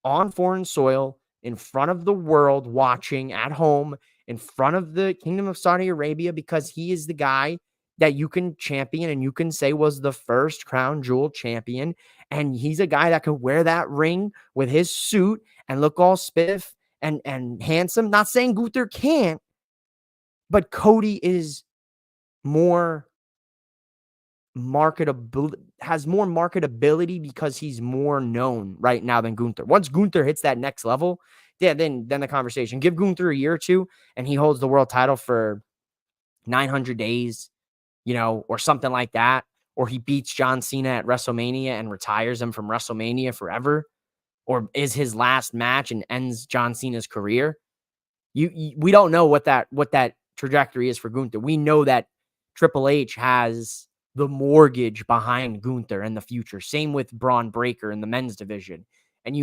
on foreign soil, in front of the world watching at home, in front of the Kingdom of Saudi Arabia, because he is the guy that you can champion and you can say was the first crown jewel champion. And he's a guy that can wear that ring with his suit and look all spiff and handsome. Not saying Gunther can't, but Cody is has more marketability because he's more known right now than Gunther. Once Gunther hits that next level, yeah, then the conversation. Give Gunther a year or two and he holds the world title for 900 days, or something like that, or he beats John Cena at WrestleMania and retires him from WrestleMania forever, or is his last match and ends John Cena's career. We don't know what that trajectory is for Gunther. We know that Triple H has the mortgage behind Gunther in the future. Same with Braun Breaker in the men's division. And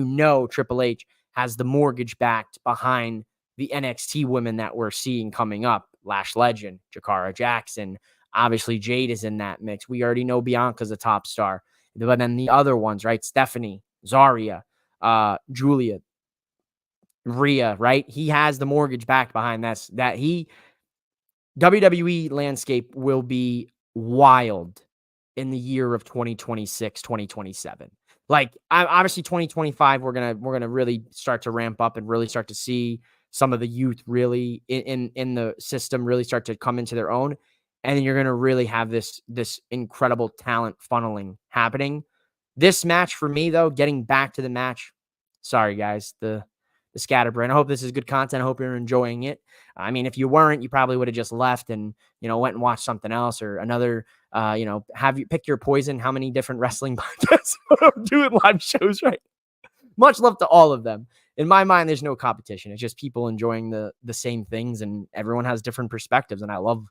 Triple H has the mortgage backed behind the NXT women that we're seeing coming up. Lash Legend, Jakara Jackson. Obviously, Jade is in that mix. We already know Bianca's a top star. But then the other ones, right? Stephanie, Zarya, Julia, Rhea, right? He has the mortgage backed behind WWE landscape will be wild in the year of 2026, 2027. Like, obviously 2025, we're gonna really start to ramp up and really start to see some of the youth really in the system really start to come into their own. And then you're gonna really have this incredible talent funneling happening. This match for me, though, getting back to the match. Sorry, guys, the scatterbrain. I hope this is good content. I hope you're enjoying it. I mean, if you weren't, you probably would have just left and, went and watched something else or another, have you pick your poison. How many different wrestling podcasts I'm doing live shows, right? Much love to all of them. In my mind, there's no competition. It's just people enjoying the same things, and everyone has different perspectives. And I love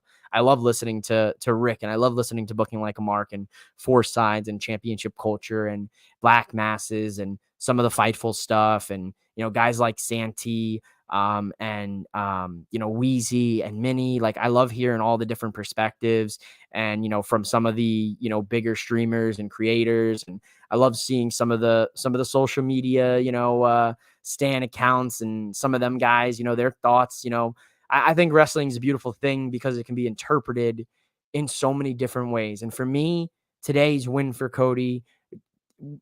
listening to Rick, and I love listening to Booking Like a Mark and Four Sides and Championship Culture and Black Masses and some of the Fightful stuff and, guys like Santee, Wheezy and Minnie. Like, I love hearing all the different perspectives and, from some of the, bigger streamers and creators. And I love seeing some of the social media, stan accounts and some of them guys, their thoughts. I think wrestling is a beautiful thing because it can be interpreted in so many different ways. And for me, today's win for Cody,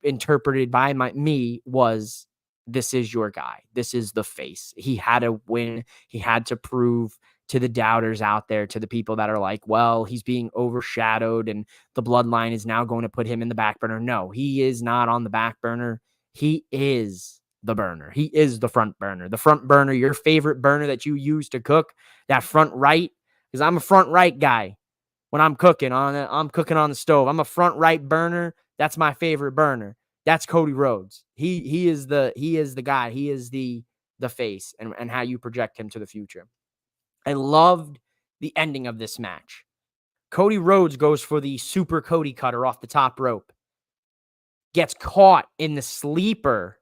interpreted by me, was, this is your guy. This is the face. He had to win. He had to prove to the doubters out there, to the people that are like, well, he's being overshadowed and the bloodline is now going to put him in the back burner. No, he is not on the back burner. He is the burner. He is the front burner. The front burner, your favorite burner that you use to cook, that front right, because I'm a front right guy. When I'm cooking on the stove, I'm a front right burner. That's my favorite burner. That's Cody Rhodes. He is the guy. He is the face, and how you project him to the future. I loved the ending of this match. Cody Rhodes goes for the super Cody cutter off the top rope. Gets caught in the sleeper.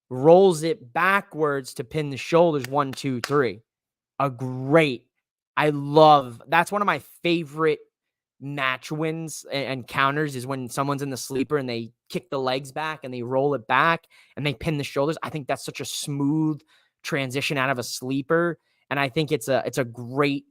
Rolls it backwards to pin the shoulders. 1, 2, 3. That's one of my favorite match wins and counters, is when someone's in the sleeper and they kick the legs back and they roll it back and they pin the shoulders. I think that's such a smooth transition out of a sleeper. And I think it's a great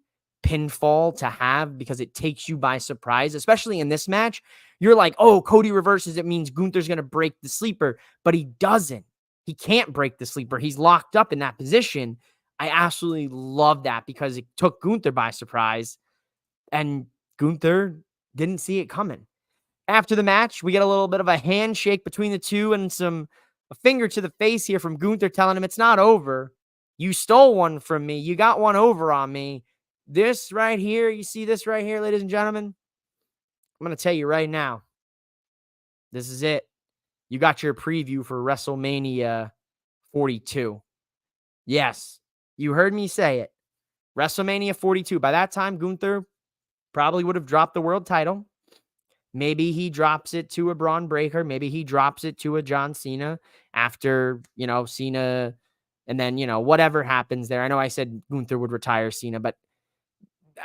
pinfall to have because it takes you by surprise, especially in this match. You're like, oh, Cody reverses. It means Gunther's going to break the sleeper, but he doesn't. He can't break the sleeper. He's locked up in that position. I absolutely love that because it took Gunther by surprise, and Gunther didn't see it coming. After the match, we get a little bit of a handshake between the two and a finger to the face here from Gunther telling him it's not over. You stole one from me. You got one over on me. This right here, you see this right here, ladies and gentlemen? I'm going to tell you right now. This is it. You got your preview for WrestleMania 42. Yes, you heard me say it. WrestleMania 42. By that time, Gunther probably would have dropped the world title. Maybe he drops it to a Braun Breaker. Maybe he drops it to a John Cena after, Cena, and then, whatever happens there. I know I said Gunther would retire Cena, but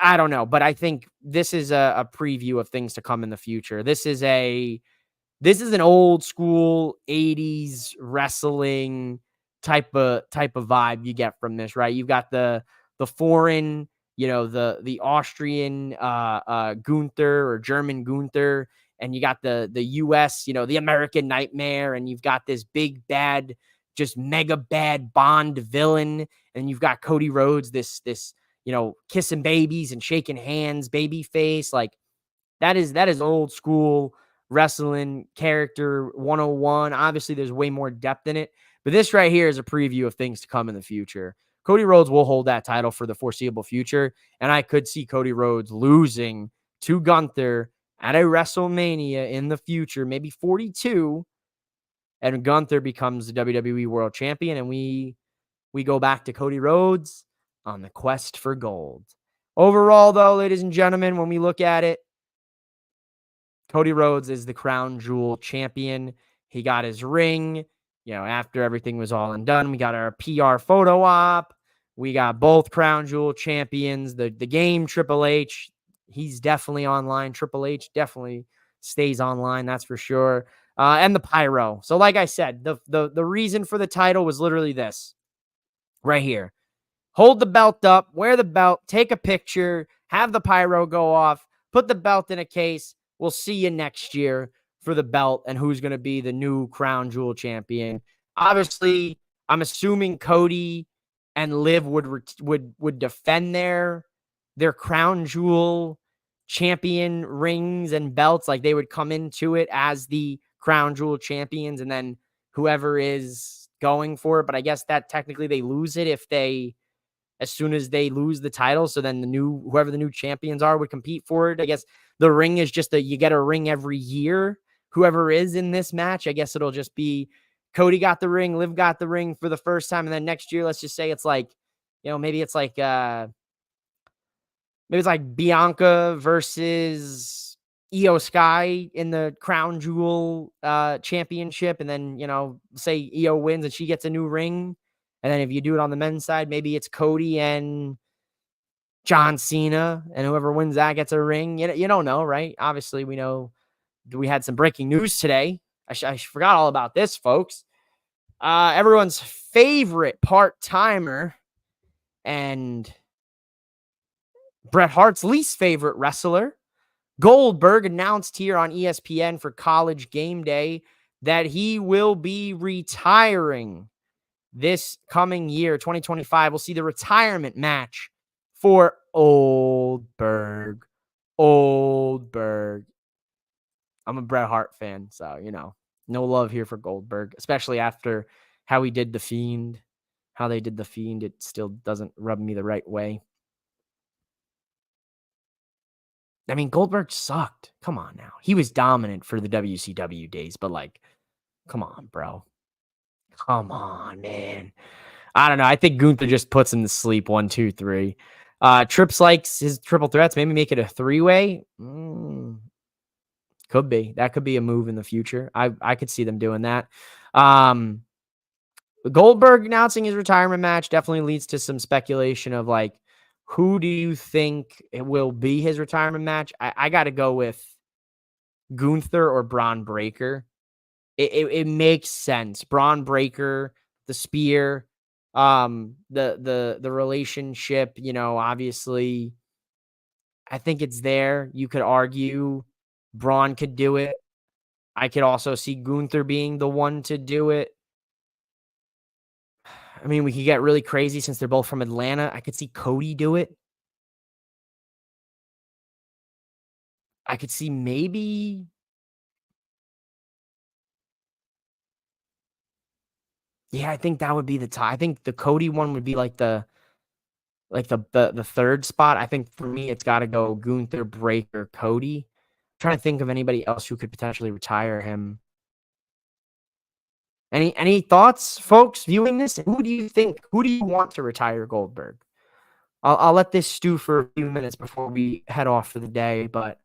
I don't know. But I think this is a preview of things to come in the future. This is an old school 80s wrestling type of vibe you get from this, right? You've got the foreign, the Austrian Gunther or German Gunther, and you got the US, the American Nightmare, and you've got this big bad, just mega bad Bond villain, and you've got Cody Rhodes, this kissing babies and shaking hands, baby face. Like, that is old school wrestling character 101. Obviously, there's way more depth in it, but this right here is a preview of things to come in the future. Cody Rhodes will hold that title for the foreseeable future, and I could see Cody Rhodes losing to Gunther at a WrestleMania in the future, maybe 42, and Gunther becomes the WWE World Champion, and we go back to Cody Rhodes on the quest for gold. Overall, though, ladies and gentlemen, when we look at it, Cody Rhodes is the crown jewel champion. He got his ring, after everything was all and done. We got our PR photo op. We got both crown jewel champions. The game, Triple H, he's definitely online. Triple H definitely stays online, that's for sure. And the pyro. So like I said, the reason for the title was literally this right here. Hold the belt up, wear the belt, take a picture, have the pyro go off, put the belt in a case. We'll see you next year for the belt and who's going to be the new crown jewel champion. Obviously, I'm assuming Cody and Liv would defend their crown jewel champion rings and belts. Like, they would come into it as the crown jewel champions, and then whoever is going for it. But I guess that technically they lose it as soon as they lose the title. So then whoever the new champions are would compete for it. I guess the ring is just you get a ring every year. Whoever is in this match, I guess it'll just be Cody got the ring, Liv got the ring for the first time. And then next year, let's just say it's like, maybe it's like Bianca versus Io Sky in the crown jewel championship. And then, say Io wins and she gets a new ring. And then if you do it on the men's side, maybe it's Cody and John Cena, and whoever wins that gets a ring. You don't know, right? Obviously, we know we had some breaking news today. I forgot all about this, folks. Everyone's favorite part-timer and Bret Hart's least favorite wrestler, Goldberg, announced here on ESPN for College Game Day that he will be retiring this coming year, 2025. We'll see the retirement match for Oldberg. I'm a Bret Hart fan, so, no love here for Goldberg, especially after how he did The Fiend. How they did The Fiend, it still doesn't rub me the right way. I mean, Goldberg sucked. Come on now. He was dominant for the WCW days, but come on, bro. Come on, man. I don't know. I think Gunther just puts him to sleep. 1, 2, 3. Trips likes his triple threats. Maybe make it a 3-way. Could be. That could be a move in the future. I could see them doing that. Goldberg announcing his retirement match definitely leads to some speculation of who do you think it will be his retirement match? I got to go with Gunther or Braun Breaker. It makes sense. Braun Breaker, the spear, the relationship, obviously, I think it's there. You could argue Braun could do it. I could also see Gunther being the one to do it. I mean, we could get really crazy since they're both from Atlanta. I could see Cody do it. I could see maybe. Yeah, I think that would be the tie. I think the Cody one would be the third spot. I think for me, it's got to go Gunther, Breaker, Cody. I'm trying to think of anybody else who could potentially retire him. Any thoughts, folks, viewing this? Who do you think? Who do you want to retire Goldberg? I'll let this stew for a few minutes before we head off for the day, but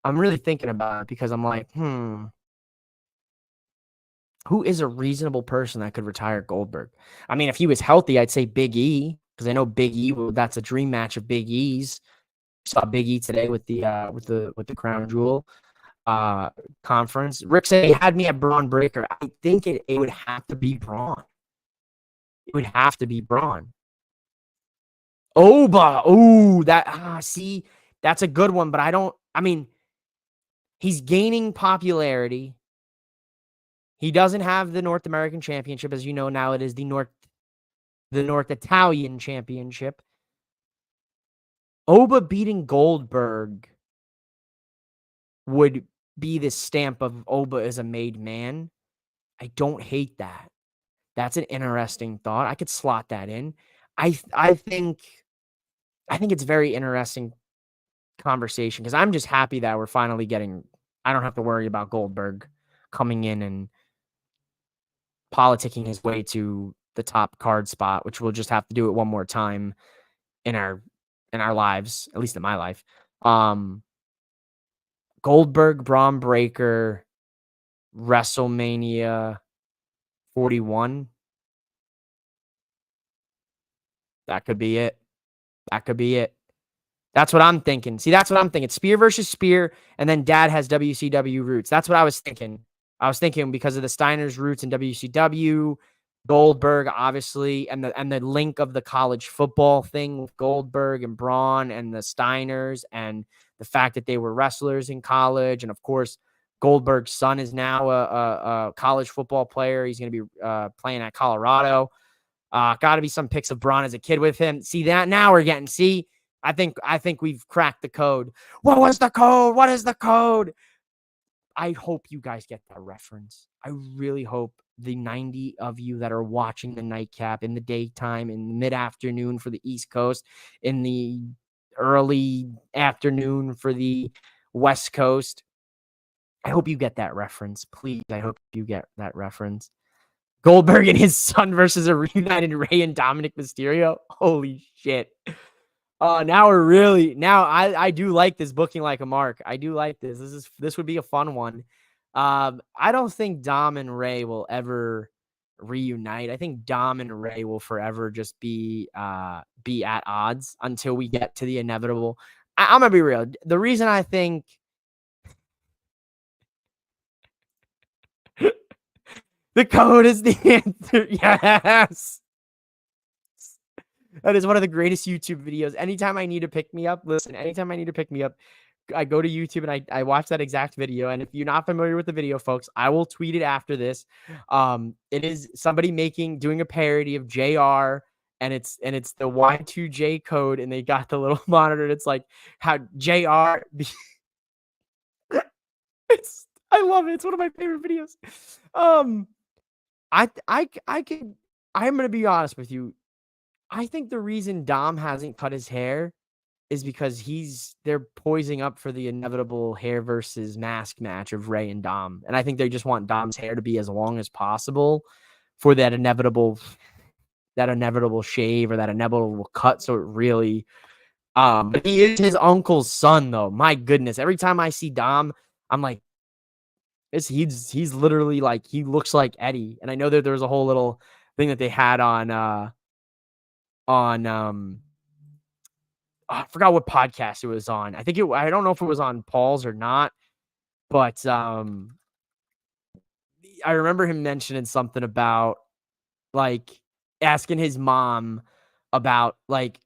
I'm really thinking about it because I'm like, who is a reasonable person that could retire Goldberg? I mean, if he was healthy, I'd say Big E, because I know Big E, that's a dream match of Big E's. Saw Big E today with the Crown Jewel conference. Rick said he had me at Braun Breaker. I think it would have to be Braun. It would have to be Braun. Oba. Oh, see, that's a good one, but he's gaining popularity. He doesn't have the North American Championship. As you know, now it is the North Italian Championship. Oba beating Goldberg would be the stamp of Oba as a made man. I don't hate that. That's an interesting thought. I could slot that in. I think it's very interesting conversation because I'm just happy that we're finally I don't have to worry about Goldberg coming in and politicking his way to the top card spot, which we'll just have to do it one more time in our lives, at least in my life. Goldberg, Braun Breaker, WrestleMania 41. That could be it. That's what I'm thinking. See, that's what I'm thinking. Spear versus Spear, and then Dad has WCW roots. That's what I was thinking. Because of the Steiner's roots in WCW, Goldberg, obviously, and the link of the college football thing with Goldberg and Braun and the Steiners, and the fact that they were wrestlers in college. And of course, Goldberg's son is now a college football player. He's going to be playing at Colorado. Got to be some pics of Braun as a kid with him. See that? Now we're getting, I think we've cracked the code. What was the code? What is the code? I hope you guys get that reference. I really hope the 90 of you that are watching the Nightcap in the daytime, in the mid-afternoon for the East Coast, in the early afternoon for the West Coast, I hope you get that reference. Please, I hope you get that reference. Goldberg and his son versus a reunited Rey and Dominic Mysterio. Holy shit. Now I do like this booking like a mark. I do like this. This would be a fun one. I don't think Dom and Rey will ever reunite. I think Dom and Ray will forever just be at odds until we get to the inevitable. I'm gonna be real. The reason I think the code is the answer. Yes. That is one of the greatest YouTube videos. Anytime I need to pick me up, listen, anytime I need to pick me up, I go to YouTube and I watch that exact video. And if you're not familiar with the video, folks, I will tweet it after this. It is somebody doing a parody of JR, and it's the Y2J code, and they got the little monitor. And it's like how JR. I love it. It's one of my favorite videos. I'm gonna be honest with you. I think the reason Dom hasn't cut his hair is because they're poising up for the inevitable hair versus mask match of Ray and Dom. And I think they just want Dom's hair to be as long as possible for that inevitable shave or that inevitable cut. So it really, but he is his uncle's son though. My goodness. Every time I see Dom, I'm like, he's literally like, he looks like Eddie. And I know that there was a whole little thing that they had on I forgot what podcast it was on. I don't know if it was on Paul's or not, but I remember him mentioning something about like asking his mom about like,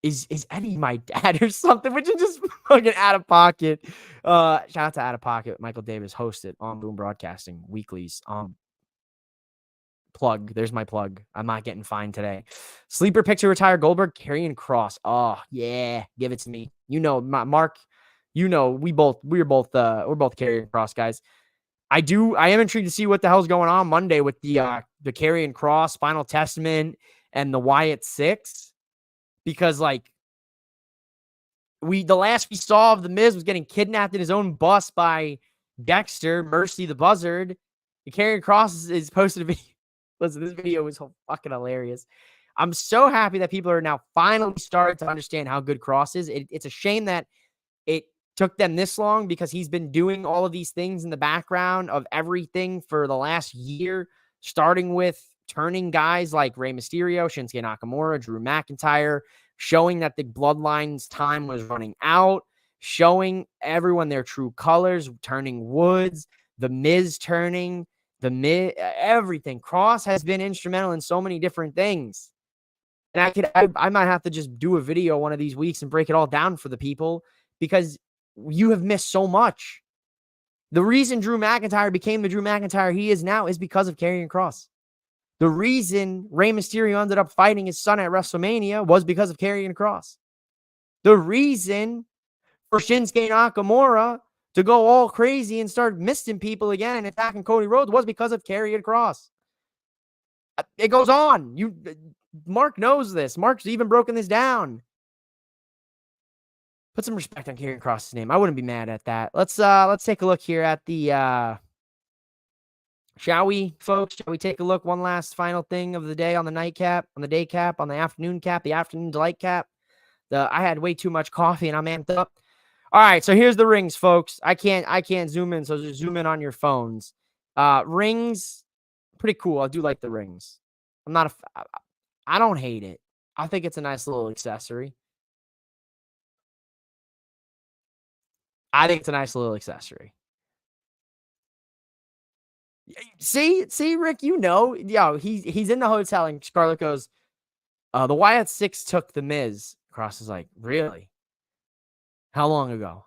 is Eddie my dad or something, which is just fucking out of pocket. Shout out to Out of Pocket. Michael Davis hosted on Boom Broadcasting weeklies. Plug. There's my plug. I'm not getting fined today. Sleeper pick to retire Goldberg, Karrion Kross. Oh yeah, give it to me. You know, Mark. You know, we're both Karrion Kross guys. I am intrigued to see what the hell's going on Monday with the Karrion Kross Final Testament and the Wyatt Six, because like the last we saw of the Miz was getting kidnapped in his own bus by Dexter, Mercy the Buzzard. Karrion Kross is posted a video. Listen, this video was fucking hilarious. I'm so happy that people are now finally starting to understand how good Kross is. It's a shame that it took them this long, because he's been doing all of these things in the background of everything for the last year, starting with turning guys like Rey Mysterio, Shinsuke Nakamura, Drew McIntyre, showing that the Bloodline's time was running out, showing everyone their true colors, turning Woods, the Miz turning, everything. Kross has been instrumental in so many different things. And I might have to just do a video one of these weeks and break it all down for the people, because you have missed so much. The reason Drew McIntyre became the Drew McIntyre he is now is because of Karrion Kross. The reason Rey Mysterio ended up fighting his son at WrestleMania was because of Karrion Kross. The reason for Shinsuke Nakamura to go all crazy and start misting people again and attacking Cody Rhodes was because of Karrion Kross. It goes on. Mark knows this. Mark's even broken this down. Put some respect on Karrion Kross's name. I wouldn't be mad at that. Let's take a look here at the shall we, folks? Shall we take a look? One last final thing of the day on the nightcap, on the day cap, on the afternoon cap, the afternoon delight cap. I had way too much coffee and I'm amped up. All right, so here's the rings, folks. I can't zoom in, so just zoom in on your phones. Rings, pretty cool. I do like the rings. I don't hate it. I think it's a nice little accessory. See, Rick, he's in the hotel and Scarlett goes, the Wyatt Six took the Miz. Kross is like, really? How long ago?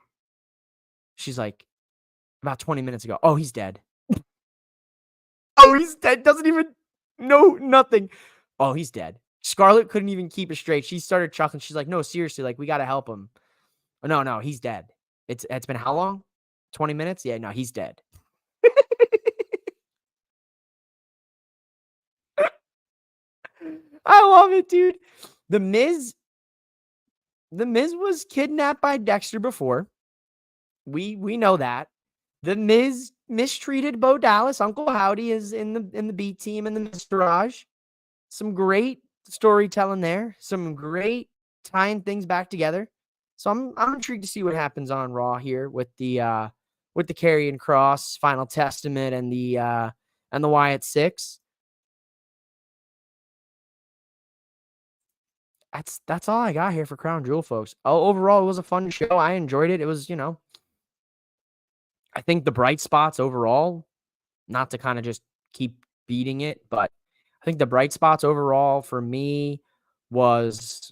She's like, about 20 minutes ago. Oh, he's dead. Oh, he's dead. Doesn't even know nothing. Oh, he's dead. Scarlett couldn't even keep it straight. She started chuckling. She's like, no, seriously, like, we got to help him. Oh, no, he's dead. It's been how long? 20 minutes? Yeah, no, he's dead. I love it, dude. The Miz was kidnapped by Dexter before. We know that. The Miz mistreated Bo Dallas. Uncle Howdy is in the B team and the Miztourage. Some great storytelling there. Some great tying things back together. So I'm intrigued to see what happens on Raw here with the Karrion Kross Final Testament and the Wyatt Six. that's all I got here for Crown Jewel, folks. Overall, it was a fun show. I enjoyed it. It was, I think the bright spots overall, not to kind of just keep beating it, but I think the bright spots overall for me was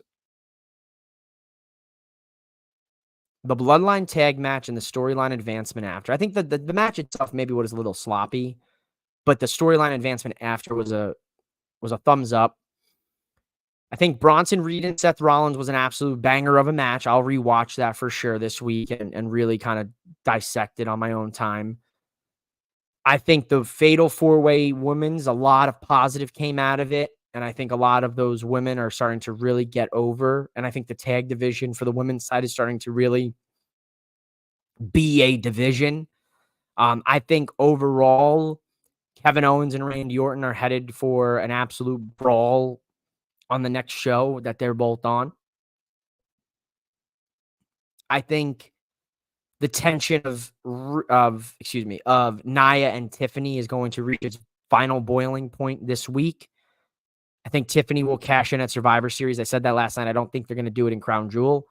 the Bloodline tag match and the storyline advancement after. I think the match itself maybe was a little sloppy, but the storyline advancement after was a thumbs up. I think Bronson Reed and Seth Rollins was an absolute banger of a match. I'll rewatch that for sure this week and really kind of dissect it on my own time. I think the Fatal 4-Way Women's, a lot of positive came out of it. And I think a lot of those women are starting to really get over. And I think the tag division for the women's side is starting to really be a division. I think overall, Kevin Owens and Randy Orton are headed for an absolute brawl on the next show that they're both on. I think the tension of Nia and Tiffany is going to reach its final boiling point this week. I think Tiffany will cash in at Survivor Series. I said that last night. I don't think they're going to do it in Crown Jewel.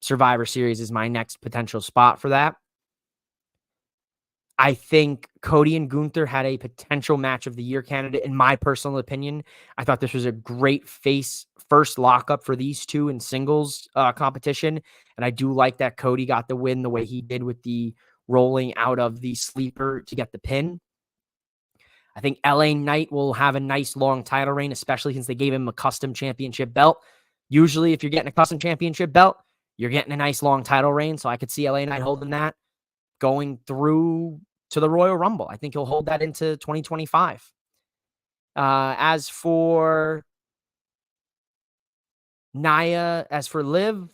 Survivor Series is my next potential spot for that. I think Cody and Gunther had a potential match of the year candidate. In my personal opinion, I thought this was a great face first lockup for these two in singles competition. And I do like that Cody got the win the way he did with the rolling out of the sleeper to get the pin. I think LA Knight will have a nice long title reign, especially since they gave him a custom championship belt. Usually, if you're getting a custom championship belt, you're getting a nice long title reign. So I could see LA Knight holding that going through to the Royal Rumble. I think he'll hold that into 2025. As for Nia, as for Liv,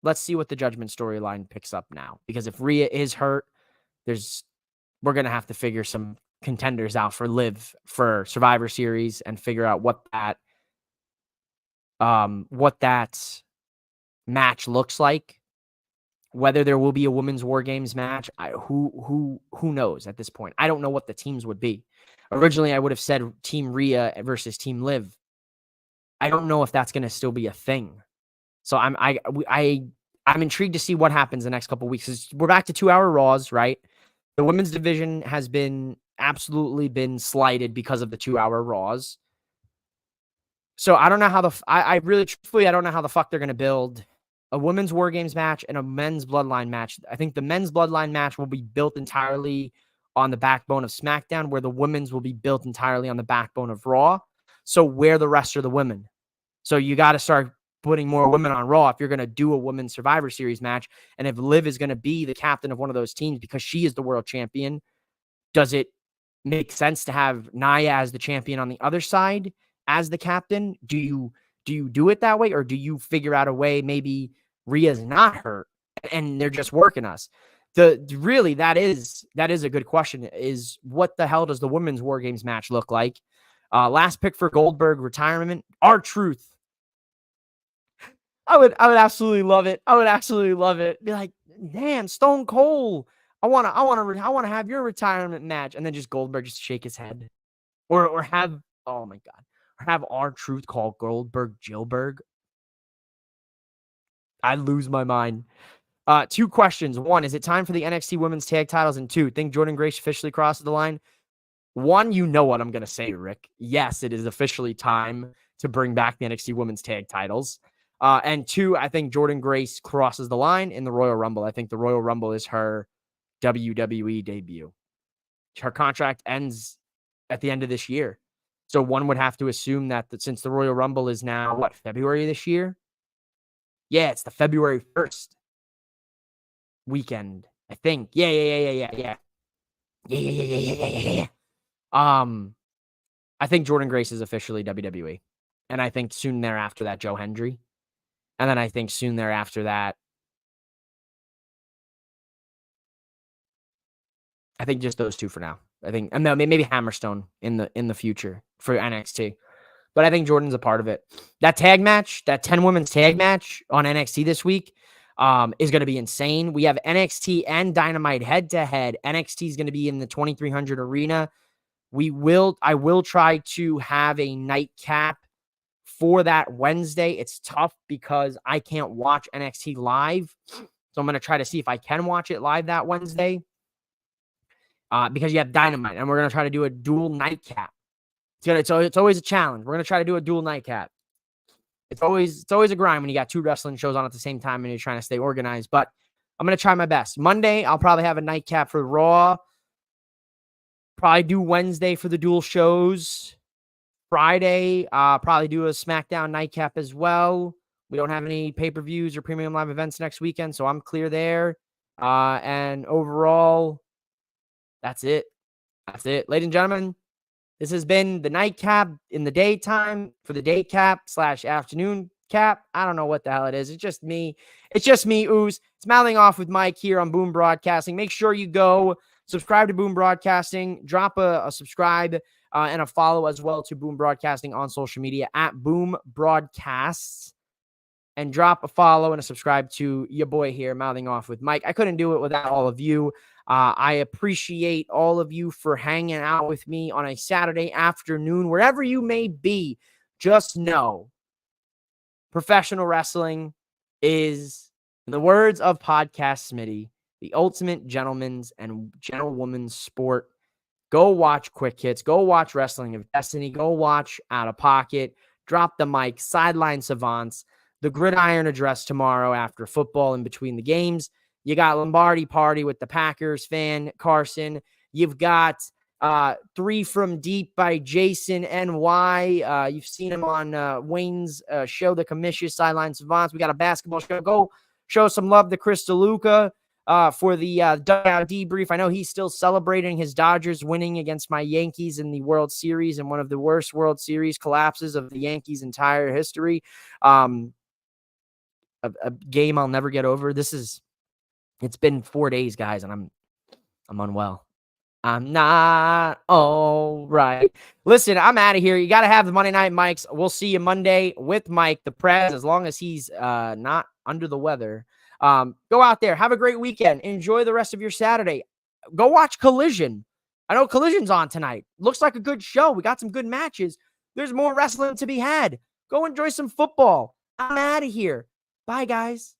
let's see what the Judgment storyline picks up now. Because if Rhea is hurt, we're going to have to figure some contenders out for Liv for Survivor Series and figure out what that match looks like. Whether there will be a women's War Games match, who knows at this point? I don't know what the teams would be. Originally, I would have said Team Rhea versus Team Liv. I don't know if that's going to still be a thing. So I'm intrigued to see what happens the next couple of weeks. We're back to 2-hour Raws, right? The women's division has absolutely been slighted because of the 2-hour Raws. So I don't know how I really truthfully I don't know how the fuck they're going to build a women's War Games match and a men's Bloodline match. I think the men's Bloodline match will be built entirely on the backbone of SmackDown, where the women's will be built entirely on the backbone of Raw. So where the rest are the women? So you got to start putting more women on Raw if you're going to do a women's Survivor Series match. And if Liv is going to be the captain of one of those teams because she is the world champion, does it make sense to have Nia as the champion on the other side as the captain? Do you do it that way, or do you figure out a way maybe Rhea's not hurt and they're just working us? Really, that is a good question, is what the hell does the women's War Games match look like? Last pick for Goldberg retirement, R-Truth. I would absolutely love it. I would absolutely love it. Be like, damn, Stone Cold, I want to have your retirement match, and then just Goldberg just shake his head, or have, oh my God, or have R-Truth call Goldberg Gilberg. I'd lose my mind. 2 questions. 1, is it time for the NXT Women's Tag Titles? And 2, think Jordynne Grace officially crosses the line? 1, you know what I'm going to say, Rick. Yes, it is officially time to bring back the NXT Women's Tag Titles. And 2, I think Jordynne Grace crosses the line in the Royal Rumble. I think the Royal Rumble is her WWE debut. Her contract ends at the end of this year. So one would have to assume that since the Royal Rumble is now, February this year? Yeah, it's the February 1st weekend, I think. Yeah. I think Jordynne Grace is officially WWE. And I think soon thereafter that Joe Hendry. And then I think soon thereafter that, I think just those 2 for now. I think maybe Hammerstone in the future for NXT. But I think Jordan's a part of it. That tag match, that 10 women's tag match on NXT this week is going to be insane. We have NXT and Dynamite head-to-head. NXT is going to be in the 2300 arena. I will try to have a nightcap for that Wednesday. It's tough because I can't watch NXT live. So I'm going to try to see if I can watch it live that Wednesday because you have Dynamite, and we're going to try to do a dual nightcap. It's always a challenge. We're going to try to do a dual nightcap. It's always a grind when you got 2 wrestling shows on at the same time and you're trying to stay organized, but I'm going to try my best. Monday, I'll probably have a nightcap for Raw. Probably do Wednesday for the dual shows. Friday, probably do a SmackDown nightcap as well. We don't have any pay-per-views or premium live events next weekend, so I'm clear there. And overall, that's it. That's it. Ladies and gentlemen, this has been the nightcap in the daytime for the day cap / afternoon cap. I don't know what the hell it is. It's just me. Ooze. It's mouthing off with Mike here on Boom Broadcasting. Make sure you go subscribe to Boom Broadcasting. Drop a subscribe and a follow as well to Boom Broadcasting on social media at Boom Broadcasts. And drop a follow and a subscribe to your boy here, mouthing off with Mike. I couldn't do it without all of you. I appreciate all of you for hanging out with me on a Saturday afternoon, wherever you may be. Just know, professional wrestling is, in the words of Podcast Smitty, the ultimate gentleman's and gentlewoman's sport. Go watch Quick Hits. Go watch Wrestling of Destiny. Go watch Out of Pocket. Drop the Mic, Sideline Savants, the Gridiron Address tomorrow after football in between the games. You got Lombardi Party with the Packers fan, Carson. You've got 3 from Deep by Jason NY. You've seen him on Wayne's show, The Commission, Sideline Savants. We got a basketball show. Go show some love to Chris DeLuca for the dugout debrief. I know he's still celebrating his Dodgers winning against my Yankees in the World Series in one of the worst World Series collapses of the Yankees' entire history. A game I'll never get over. It's been 4 days, guys, and I'm unwell. I'm not all right. Listen, I'm out of here. You got to have the Monday Night Mics. We'll see you Monday with Mike, the Prez, as long as he's not under the weather. Go out there. Have a great weekend. Enjoy the rest of your Saturday. Go watch Collision. I know Collision's on tonight. Looks like a good show. We got some good matches. There's more wrestling to be had. Go enjoy some football. I'm out of here. Bye, guys.